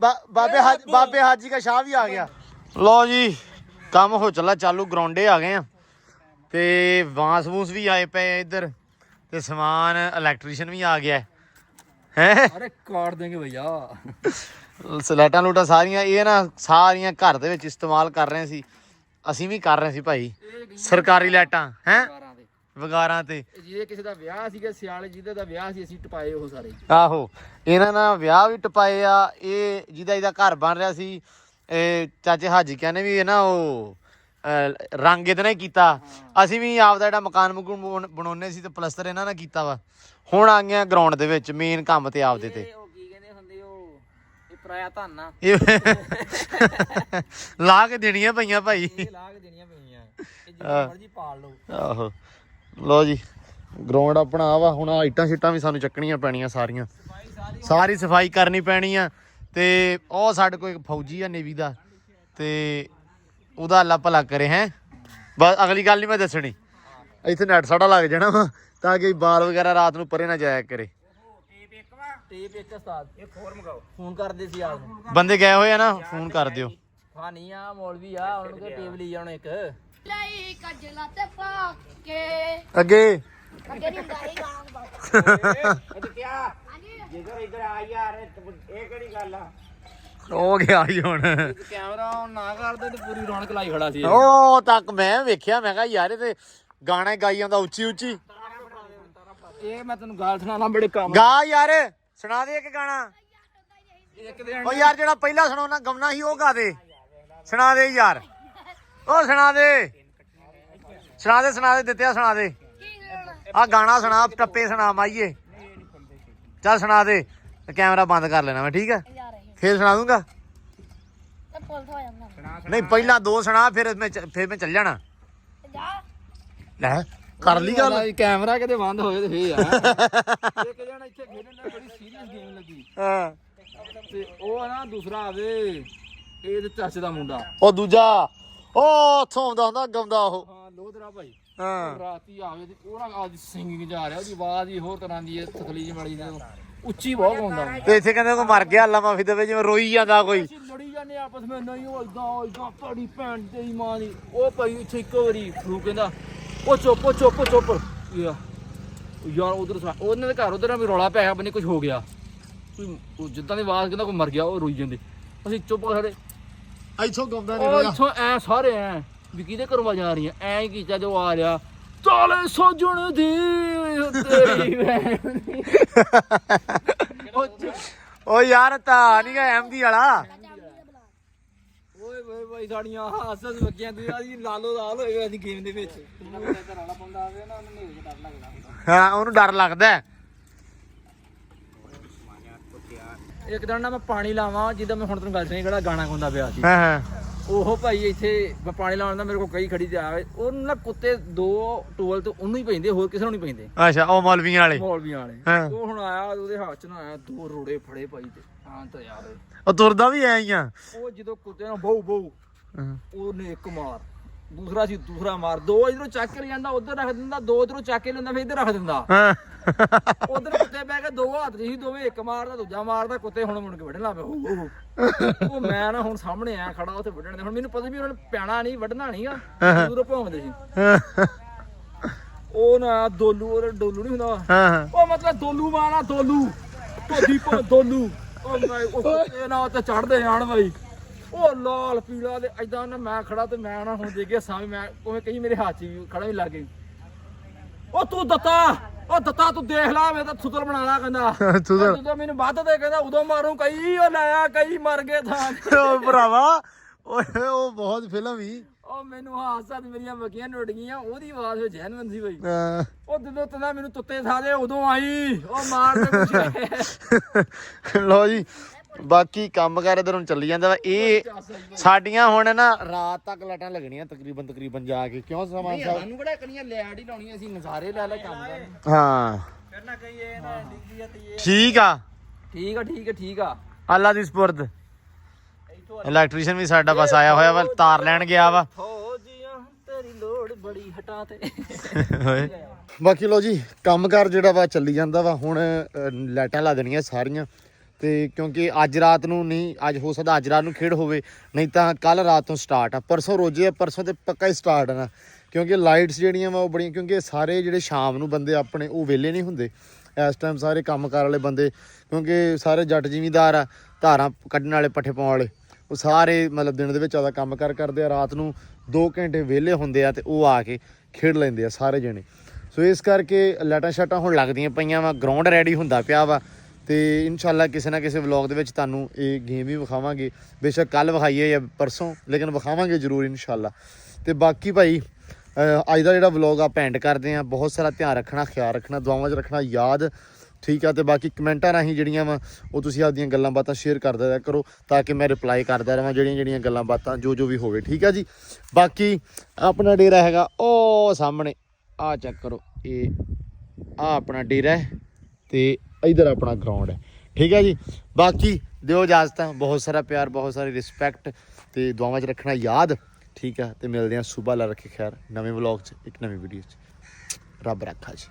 बाबे हाजी का शाह भी आ गया। लो जी काम हो चला चालू, ग्राउंडे आ गए हैं ते बांस बूस भी आए पे इधर ते समान इलैक्ट्रीशियन भी आ गया है। ਅਰੇ ਕਾਟ ਦੇਂਗੇ ਭਈਆ। ਸਲੈਟਾਂ ਲੂਟਾਂ ਸਾਰੀਆਂ ਇਹ ਨਾ ਸਾਰੀਆਂ ਘਰ ਦੇ ਵਿੱਚ ਇਸਤੇਮਾਲ ਕਰ ਰਹੇ ਸੀ, ਅਸੀਂ ਵੀ ਕਰ ਰਹੇ ਸੀ ਭਾਈ। ਸਰਕਾਰੀ ਲਾਈਟਾਂ ਹੈ ਵਗਾਰਾਂ ਤੇ। ਜਿਹਦੇ ਕਿਸੇ ਦਾ ਵਿਆਹ ਸੀਗਾ ਸਿਆਲੇ, ਜਿਹਦੇ ਦਾ ਵਿਆਹ ਸੀ ਅਸੀਂ ਟਪਾਏ ਉਹ ਸਾਰੇ। ਆਹੋ ਇਹਨਾਂ ਨਾਲ ਵਿਆਹ ਵੀ ਟਪਾਏ ਆ। ਇਹ ਜਿਹਦਾ ਇਹਦਾ ਘਰ ਬਣ ਰਿਹਾ ਸੀ, ਇਹ ਚਾਚੇ ਹਾਜੀ ਕਹਿੰਦੇ ਵੀ ਇਹ ਨਾ ਉਹ ਰੰਗ ਇਹਦੇ ਨਾਲ ਹੀ ਕੀਤਾ। ਅਸੀਂ ਵੀ ਆਪਦਾ ਜਿਹੜਾ ਮਕਾਨ ਮਕੂਨ ਬਣਾਉਣੇ ਸੀ ਤੇ ਪਲਸਤਰ ਇਹਨਾਂ ਨਾਲ ਕੀਤਾ ਵਾ। ਹੁਣ ਆ ਗਏ ਗਰਾਊਂਡ ਦੇ ਵਿੱਚ ਮੇਨ ਕੰਮ ਤੇ ਆਪਦੇ ਤੇ। ਉਹ ਕੀ ਕਹਿੰਦੇ ਹੁੰਦੇ ਉਹ, ਇਹ ਪਰਾਇਆ ਧਨ ਆ। ਲਾ ਕੇ ਦੇਣੀਆਂ ਪਈਆਂ ਭਾਈ, ਇਹ ਲਾ ਕੇ ਦੇਣੀਆਂ ਪਈਆਂ, ਇਹ ਜਿੰਨਾ ਮਰਜ਼ੀ ਪਾਲ ਲਓ। ਆਹੋ ਲੋ ਜੀ ਗਰਾਊਂਡ ਆਪਣਾ ਆ ਵਾ। ਹੁਣ ਆ ਇੱਟਾਂ ਸ਼ਿੱਟਾਂ ਵੀ ਸਾਨੂੰ ਚੱਕਣੀਆਂ ਪੈਣੀਆਂ ਸਾਰੀਆਂ, ਸਾਰੀ ਸਫਾਈ ਕਰਨੀ ਪੈਣੀ ਆ। ਤੇ ਉਹ ਸਾਡੇ ਕੋਲ ਇੱਕ ਫੌਜੀ ਆ ਨੇਵੀ ਦਾ, ਤੇ ਉਹਦਾ ਅੱਲਾ ਭਲਾ ਕਰੇ ਹੈ। ਬਸ ਅਗਲੀ ਗੱਲ ਨਹੀਂ ਮੈਂ ਦੱਸਣੀ, ਇੱਥੇ ਨੈਟ ਸਾਡਾ ਲੱਗ ਜਾਣਾ ਵਾ ਤਾਂ ਕਿ ਬਾਲ ਵਗੈਰਾ ਰਾਤ ਨੂੰ ਪਰੇ ਨਾ ਜਾਇਆ ਕਰੇ। ਟੇਪ ਇੱਕ ਉਸਤਾਦ ਇਹ ਫੋਰ ਮਗਾਓ, ਫੋਨ ਕਰਦੇ ਸੀ ਆਪ ਬੰਦੇ ਗਏ ਹੋਏ ਆ ਨਾ, ਫੋਨ ਕਰ ਦਿਓ। ਹਾਂ ਨਹੀਂ ਆ ਮੌਲਵੀ ਆ, ਉਹਨਾਂ ਨੂੰ ਟੇਪ ਲਈ ਜਾਣਾ ਇੱਕ। ਲਈ ਕਜਲਾ ਤੇ ਪਾ ਕੇ ਅੱਗੇ ਅੱਗੇ ਨਹੀਂ ਹੁੰਦਾ ਇਹ ਗਾਣਾ ਬਸ। ਇਹ ਕਿਆ ਜਿੱਧਰ ਇੱਧਰ ਆ ਯਾਰ, ਇਹ ਕਿਹੜੀ ਗੱਲ ਆ? ਹੋ ਗਿਆ ਹੀ ਹੁਣ। ਕੈਮਰਾ ਆਨ ਨਾ ਕਰਦੇ ਤੇ ਪੂਰੀ ਰੌਣਕ ਲਾਈ ਖੜਾ ਸੀ। ਉਹ ਤੱਕ ਮੈਂ ਵੇਖਿਆ, ਮੈਂ ਕਿਹਾ ਯਾਰ ਇਹ ਤੇ ਗਾਣਾ ਗਾਈ ਜਾਂਦਾ ਉੱਚੀ ਉੱਚੀ। ਇਹ ਮੈਂ ਤੈਨੂੰ ਗੱਲ ਸੁਣਾਣਾ ਬੜੇ ਕੰਮ। ਗਾ ਯਾਰ, ਸੁਣਾ ਦੇ ਇੱਕ ਗਾਣਾ। ਇੱਕ ਦਿਨ ਉਹ ਯਾਰ ਜਿਹੜਾ ਪਹਿਲਾਂ ਸੁਣਾਉਣਾ ਗਾਉਣਾ ਸੀ ਉਹ ਗਾ ਦੇ, ਸੁਣਾ ਦੇ ਯਾਰ। ਉਹ ਸੁਣਾ ਦੇ, ਸੁਣਾ ਦੇ, ਸੁਣਾ ਦੇ ਦਿੱਤਿਆ, ਸੁਣਾ ਦੇ। ਆ ਗਾਣਾ ਸੁਣਾ, ਟੱਪੇ ਸੁਣਾ ਮਾਈਏ। ਚੱਲ ਸੁਣਾ ਦੇ, ਕੈਮਰਾ ਬੰਦ ਕਰ ਲੈਣਾ ਮੈਂ, ਠੀਕ ਆ? ਫੇਰ ਸੁਣਾ ਦੂੰਗਾ। ਤੇ ਪੁਲਿਸ ਹੋ ਜਾਂਦਾ ਨਹੀਂ ਪਹਿਲਾਂ ਦੋ ਸੁਣਾ, ਫਿਰ ਮੈਂ ਚੱਲ ਜਾਣਾ। ਜਾ ਲੈ ਕਰ ਲਈ ਗੱਲ। ਕੈਮਰਾ ਕਿਤੇ ਬੰਦ ਹੋਏ ਤੇ ਫੇਰ ਆ ਇੱਕ ਜਣਾ ਇੱਥੇ ਖੇਡਣ ਦਾ ਬੜੀ ਸੀਰੀਅਸ ਗੇਮ ਲੱਗੀ ਹਾਂ ਤੇ ਉਹ ਨਾ ਦੂਸਰਾ ਆਵੇ, ਇਹ ਤੇ ਚਾਚੇ ਦਾ ਮੁੰਡਾ। ਉਹ ਦੂਜਾ ਉਹ ਉੱਥੋਂ ਆਉਂਦਾ ਹੁੰਦਾ ਗਾਉਂਦਾ ਉਹ। ਹਾਂ ਲੋਧਰਾ ਭਾਈ। ਹਾਂ ਰਾਤੀ ਆਵੇ ਤੇ ਉਹ ਨਾ ਆਦੀ ਸਿੰਗਿੰਗ ਜਾ ਰਿਹਾ, ਉਹਦੀ ਆਵਾਜ਼ ਹੀ ਹੋਰ ਤਰ੍ਹਾਂ ਦੀ ਹੈ, ਤਕਲੀਫ ਵਾਲੀ ਨੇ, ਉੱਚੀ ਬਹੁਤ ਗਾਉਂਦਾ। ਤੇ ਇੱਥੇ ਕਹਿੰਦੇ ਕੋਈ ਮਰ ਗਿਆ, ਅੱਲਾ ਮਾਫੀ ਦੇਵੇ, ਜਿਵੇਂ ਰੋਈ ਜਾਂਦਾ ਕੋਈ। ਅਸੀਂ ਲੜੀ ਜਾਂਦੇ ਆਪਸ ਵਿੱਚ, ਨਹੀਂ ਉਹ ਇਦਾਂ ਪੜੀ ਭੈਣ ਤੇਰੀ ਮਾਂ ਦੀ। ਉਹ ਭਾਈ ਇੱਥੇ ਇੱਕ ਵਾਰੀ ਫਲੂ ਕਹਿੰਦਾ ਉਹ ਚੁੱਪ ਯਾਰ ਉਧਰ ਉਹਨਾਂ ਦੇ ਘਰ ਉਧਰ ਵੀ ਰੌਲਾ ਪਿਆ, ਬੰਨੇ ਕੁਝ ਹੋ ਗਿਆ, ਕੋਈ ਜਿੱਦਾਂ ਦੀ ਆਵਾਜ਼ ਕਹਿੰਦਾ ਕੋਈ ਮਰ ਗਿਆ, ਉਹ ਰੋਈ ਜਾਂਦੇ। ਅਸੀਂ ਚੁੱਪ ਖੜੇ, ਇੱਥੋਂ ਗਾਉਂਦਾ ਉਹ ਇੱਥੋਂ ਐ ਸਾਰੇ ਐ ਵੀ ਕਿਹਦੇ ਘਰੋਂ ਆਵਾਜ਼ਾਂ ਆ ਰਹੀਆਂ, ਐ ਹੀ ਕੀਤਾ ਜੋ ਆ ਰਿਹਾ, ਚਾਲੇ ਸੋਜਣ ਦੀ ਤੇਰੀ ਭੈਣ ਦੀ। ਉਹ ਯਾਰ ਤਾਂ ਨਹੀਂ ਗਾ ਐਮਦੀ ਵਾਲਾ। ਓਏ ਭਾਈ ਸਾਡੀਆਂ ਹਾਸਸ ਵਗੀਆਂ ਦੀ ਆਦੀ ਲਾਲੋ ਲਾਲ ਹੋਏਗਾ ਅਸੀਂ ਗੇਮ ਦੇ ਵਿੱਚ ਤੂੰ ਘਰ ਵਾਲਾ ਬੰਦਾ ਆਵੇ ਨਾ ਉਹਨੂੰ ਨੇੜੇ ਡਰ ਲੱਗਦਾ ਹਾਂ ਉਹਨੂੰ ਡਰ ਲੱਗਦਾ ਹੈ। ਇੱਕ ਦਿਨ ਨਾ ਮੈਂ ਪਾਣੀ ਲਾਵਾਂ ਜਿੱਦਾਂ ਮੈਂ ਹੁਣ ਤੈਨੂੰ ਗੱਲ ਸੁਣੀ ਕਿਹੜਾ ਗਾਣਾ ਗਾਉਂਦਾ ਪਿਆ ਸੀ ਹਾਂ ਹਾਂ ਉਹ ਭਾਈ ਇੱਥੇ ਮੈਂ ਪਾਣੀ ਲਾਉਣ ਦਾ ਮੇਰੇ ਕੋਲ ਕਈ ਖੜੀ ਤੇ ਆ ਗਏ ਉਹਨੂੰ ਨਾ ਕੁੱਤੇ ਦੋ ਟੋਲ ਤੇ ਉਹਨੂੰ ਹੀ ਪੈਂਦੇ ਹੋਰ ਕਿਸੇ ਨੂੰ ਨਹੀਂ ਪੈਂਦੇ ਅੱਛਾ ਉਹ ਮੌਲਵੀਆਂ ਵਾਲੇ ਮੌਲਵੀਆਂ ਵਾਲੇ ਹਾਂ। ਉਹ ਹੁਣ ਆਇਆ ਉਹਦੇ ਹੱਥ 'ਚ ਨਾ ਆਇਆ ਦੋ ਰੋੜੇ ਫੜੇ ਭਾਈ ਤੇ ਹਾਂ ਤਾਂ ਯਾਰ ਉਹ ਤੁਰਦਾ ਵੀ ਐ ਹੀ ਆ। ਉਹ ਜਦੋਂ ਕੁੱਤੇ ਨਾਲ ਬਹੁ ਬਹੁ ਹਾਂ। ਉਹਨੇ ਇੱਕ ਮਾਰ ਦੂਸਰਾ ਸੀ ਦੂਸਰਾ ਮਾਰ ਦੋ ਇਧਰੋਂ ਚੱਕ ਕੇ ਜਾਂਦਾ ਉਧਰ ਰੱਖ ਦਿੰਦਾ ਦੋ ਇਧਰੋਂ ਚੱਕ ਕੇ ਲੈਂਦਾ ਫਿਰ ਇੱਧਰ ਰੱਖ ਦਿੰਦਾ ਹਾਂ ਉਧਰ ਕੁੱਤੇ ਬਹਿ ਕੇ ਦੋ ਹੱਥ ਸੀ ਦੋਵੇਂ ਇੱਕ ਮਾਰਦਾ ਦੂਜਾ ਮਾਰਦਾ ਕੁੱਤੇ ਹੁਣ ਮੁੜ ਕੇ ਵੱਢਣ ਲੱਗ ਪਏ ਉਹ ਮੈਂ ਨਾ ਹੁਣ ਸਾਹਮਣੇ ਆਇਆ ਖੜਾ ਉੱਥੇ ਵੱਢਣ ਦੇ ਹੁਣ ਮੈਨੂੰ ਪਤਾ ਵੀ ਉਹਨਾਂ ਨੇ ਪੈਣਾ ਨਹੀਂ ਵੱਢਣਾ ਨਹੀਂਗਾ ਦੂਰੋਂ ਭੌਂਦੇ ਸੀ ਉਹ ਨਾ ਡੋਲੂ ਨਹੀਂ ਹੁੰਦਾ ਹਾਂ ਉਹ ਮਤਲਬ ਡੋਲੂ ਮਾਣਾ ਡੋਲੂ ਧੋਦੀ ਪੋ ਡੋਲੂ ਉਹ ਮੈਂ ਉਹ ਕੁੱਤੇ ਨਾਲ ਤੇ ਚੜਦੇ ਆਣ ਬਾਈ ਉਹ ਲਾਲ ਪੀਲਾ ਤੇ ਐਦਾਂ ਨਾ ਮੈਂ ਖੜਾ ਤੇ ਮੈਂ ਨਾ ਹੁਣ ਦੇ ਕੇ ਸਾਂ ਮੈਂ ਉਵੇਂ ਕਹੀ ਮੇਰੇ ਹੱਥ 'ਚ ਵੀ ਖੜਾ ਵੀ ਲੱਗ ਗਈ ਉਹ ਤੂੰ ਦਿੱਤਾ ਤੂੰ ਦੇਖ ਲਾ ਮੈਂ ਤਾਂ ਸੁਤਰ ਬਣਾ ਲਾ ਕਹਿੰਦਾ ਸੁਤਰ। ਜਦੋਂ ਮੈਨੂੰ ਵੱਧ ਦੇ ਕਹਿੰਦਾ ਉਦੋਂ ਮਾਰੂ ਕਈ ਉਹ ਲਾਇਆ ਕਈ ਮਰ ਗਏ ਥਾਂ ਉਹ ਭਰਾਵਾ ਉਹ ਬਹੁਤ ਫਿਲਮ ਹੀ ਉਹ ਮੈਨੂੰ ਹਾਸਾ ਤੇ ਮੇਰੀਆਂ ਮੱਕੀਆਂ ਟੁੱਟ ਗਈਆਂ ਉਹਦੀ ਆਵਾਜ਼ ਵਿੱਚ ਜੈਨੂਇਨ ਸੀ ਬਈ ਹਾਂ। ਉਹ ਜਦੋਂ ਤਨਾ ਮੈਨੂੰ ਤੁੱਤੇ ਸਾਦੇ ਉਦੋਂ ਆਈ ਉਹ ਮਾਰ ਦੇ ਕੁਛ ਲਓ ਜੀ ਬਾਕੀ ਕੰਮ ਕਾਰ ਇਧਰੋਂ ਚੱਲੀ ਜਾਂਦਾ ਵਾ ਇਹ ਸਾਡੀਆਂ ਹੁਣ ਨਾ ਰਾਤ ਤੱਕ ਲਾਈਟਾਂ ਲੱਗਣੀਆਂ ਤਕਰੀਬਨ ਜਾ ਕੇ ਕਿਉਂ ਸਮਾਂ ਸਾਹਿਬ ਸਾਨੂੰ ਕਿਹੜਾ ਕਣੀਆਂ ਲੈੜ ਹੀ ਲਾਉਣੀਆਂ ਸੀ ਨਜ਼ਾਰੇ ਲੈ ਲੈ ਕੰਮ ਕਰਨ ਹਾਂ ਕਰਨਾ ਕਈ ਇਹ ਨਾ ਡਿੱਗੀ ਆ ਤੇ ਇਹ ਠੀਕ ਆ ਆ ਅੱਲਾ ਦੀ ਸਪੁਰਦ ਇਲੈਕਟ੍ਰੀਸ਼ੀਅਨ ਵੀ ਸਾਡਾ ਬਸ ਆਇਆ ਹੋਇਆ ਵਾ ਤਾਰ ਲੈਣ ਗਿਆ ਵਾ ਹੋ ਜੀਆਂ ਤੇਰੀ ਲੋੜ ਬੜੀ ਹਟਾ ਤੇ ਬਾਕੀ ਲੋ ਜੀ ਕੰਮਕਾਰ ਜਿਹੜਾ ਵਾ ਚੱਲੀ ਜਾਂਦਾ ਵਾ ਹੁਣ ਲਾਈਟਾਂ ਲਾ ਦੇਣੀਆਂ ਸਾਰੀਆਂ ਤੇ ਕਿਉਂਕਿ ਅੱਜ ਰਾਤ ਨੂੰ ਨਹੀਂ ਅੱਜ ਹੋ ਸਕਦਾ ਅੱਜ ਰਾਤ ਨੂੰ ਖੇਡ ਹੋਵੇ ਨਹੀਂ ਤਾਂ ਕੱਲ ਰਾਤ ਤੋਂ ਸਟਾਰਟ ਆ ਪਰਸੋਂ ਰੋਜੇ ਪਰਸੋਂ ਤੇ ਪੱਕਾ ਹੀ ਸਟਾਰਟ ਆ ਕਿਉਂਕਿ ਲਾਈਟਸ ਜਿਹੜੀਆਂ ਵਾ ਉਹ ਬੜੀਆਂ ਕਿਉਂਕਿ ਸਾਰੇ ਜਿਹੜੇ ਸ਼ਾਮ ਨੂੰ ਬੰਦੇ ਆਪਣੇ ਉਹ ਵਿਹਲੇ ਨਹੀਂ ਹੁੰਦੇ ਇਸ ਟਾਈਮ ਸਾਰੇ ਕੰਮਕਾਰ ਵਾਲੇ ਬੰਦੇ ਕਿਉਂਕਿ ਸਾਰੇ ਜੱਟ ਜ਼ਿਮੀਂਦਾਰ ਆ ਧਾਰਾਂ ਕੱਢਣ ਵਾਲੇ ਪੱਠੇ ਪਾਉਣ ਵਾਲੇ ਉਹ ਸਾਰੇ ਮਤਲਬ ਦਿਨ ਦੇ ਵਿੱਚ ਆਦਾ ਕੰਮ ਕਰਦੇ ਆ ਰਾਤ ਨੂੰ 2 ਘੰਟੇ ਵਿਹਲੇ ਹੁੰਦੇ ਆ ਤੇ ਉਹ ਆ ਕੇ ਖੇਡ ਲੈਂਦੇ ਆ ਸਾਰੇ ਜਣੇ ਸੋ ਇਸ ਕਰਕੇ ਲਾਈਟਾਂ ਸ਼ਾਟਾਂ ਹੁਣ ਲੱਗਦੀਆਂ ਪਈਆਂ ਵਾ ਗਰਾਊਂਡ ਰੈਡੀ ਹੁੰਦਾ ਪਿਆ ਵਾ ਤੇ ਇਨਸ਼ਾਅੱਲਾ ਕਿਸੇ ਨਾ ਕਿਸੇ ਵਲੌਗ ਦੇ ਵਿੱਚ ਤੁਹਾਨੂੰ ਇਹ ਗੇਮ ਵੀ ਵਿਖਾਵਾਂਗੇ ਬੇਸ਼ੱਕ ਕੱਲ ਵਿਖਾਈਏ ਜਾਂ ਪਰਸੋਂ ਲੇਕਿਨ ਵਿਖਾਵਾਂਗੇ ਜ਼ਰੂਰ ਇਨਸ਼ਾਅੱਲਾ ਤੇ ਬਾਕੀ ਭਾਈ ਅੱਜ ਦਾ ਜਿਹੜਾ ਵਲੌਗ ਆ ਐਂਡ ਕਰਦੇ ਆ ਬਹੁਤ ਸਾਰਾ ਧਿਆਨ ਰੱਖਣਾ ਖਿਆਲ ਰੱਖਣਾ ਦੁਆਵਾਂ 'ਚ ਰੱਖਣਾ ਯਾਦ ਠੀਕ ਆ ਤੇ ਬਾਕੀ ਕਮੈਂਟਾਂ ਰਾਹੀਂ ਜਿਹੜੀਆਂ ਵਾ ਉਹ ਤੁਸੀਂ ਆਪਦੀਆਂ ਗੱਲਾਂ ਬਾਤਾਂ ਸ਼ੇਅਰ ਕਰਦਾ ਰਿਹਾ ਕਰੋ ਤਾਂ ਕਿ ਮੈਂ ਰਿਪਲਾਈ ਕਰਦਾ ਰਹਾਂ ਜਿਹੜੀਆਂ ਗੱਲਾਂ ਬਾਤਾਂ ਜੋ ਵੀ ਹੋਵੇ ਠੀਕ ਆ ਜੀ ਬਾਕੀ ਆਪਣਾ ਡੇਰਾ ਹੈਗਾ ਉਹ ਸਾਹਮਣੇ ਆ ਚੈੱਕ ਕਰੋ ਇਹ ਆ ਆਪਣਾ ਡੇਰਾ ਹੈ ਤੇ ਇਧਰ ਆਪਣਾ ਗਰਾਊਂਡ ਹੈ ਠੀਕ ਹੈ ਜੀ ਬਾਕੀ ਦਿਓ ਇਜਾਜ਼ਤਾਂ ਬਹੁਤ ਸਾਰਾ ਪਿਆਰ ਬਹੁਤ ਸਾਰੀ ਰਿਸਪੈਕਟ ਤੇ ਦੁਆਵਾਂ 'ਚ ਰੱਖਣਾ ਯਾਦ ਠੀਕ ਆ ਤੇ ਮਿਲਦੇ ਹਾਂ ਸੁਬਾ ਲਾ ਰੱਖੇ ਖੈਰ ਨਵੇਂ ਵਲੌਗ 'ਚ ਇੱਕ ਨਵੀਂ ਵੀਡੀਓ 'ਚ ਰੱਬ ਰੱਖਾ ਜੀ।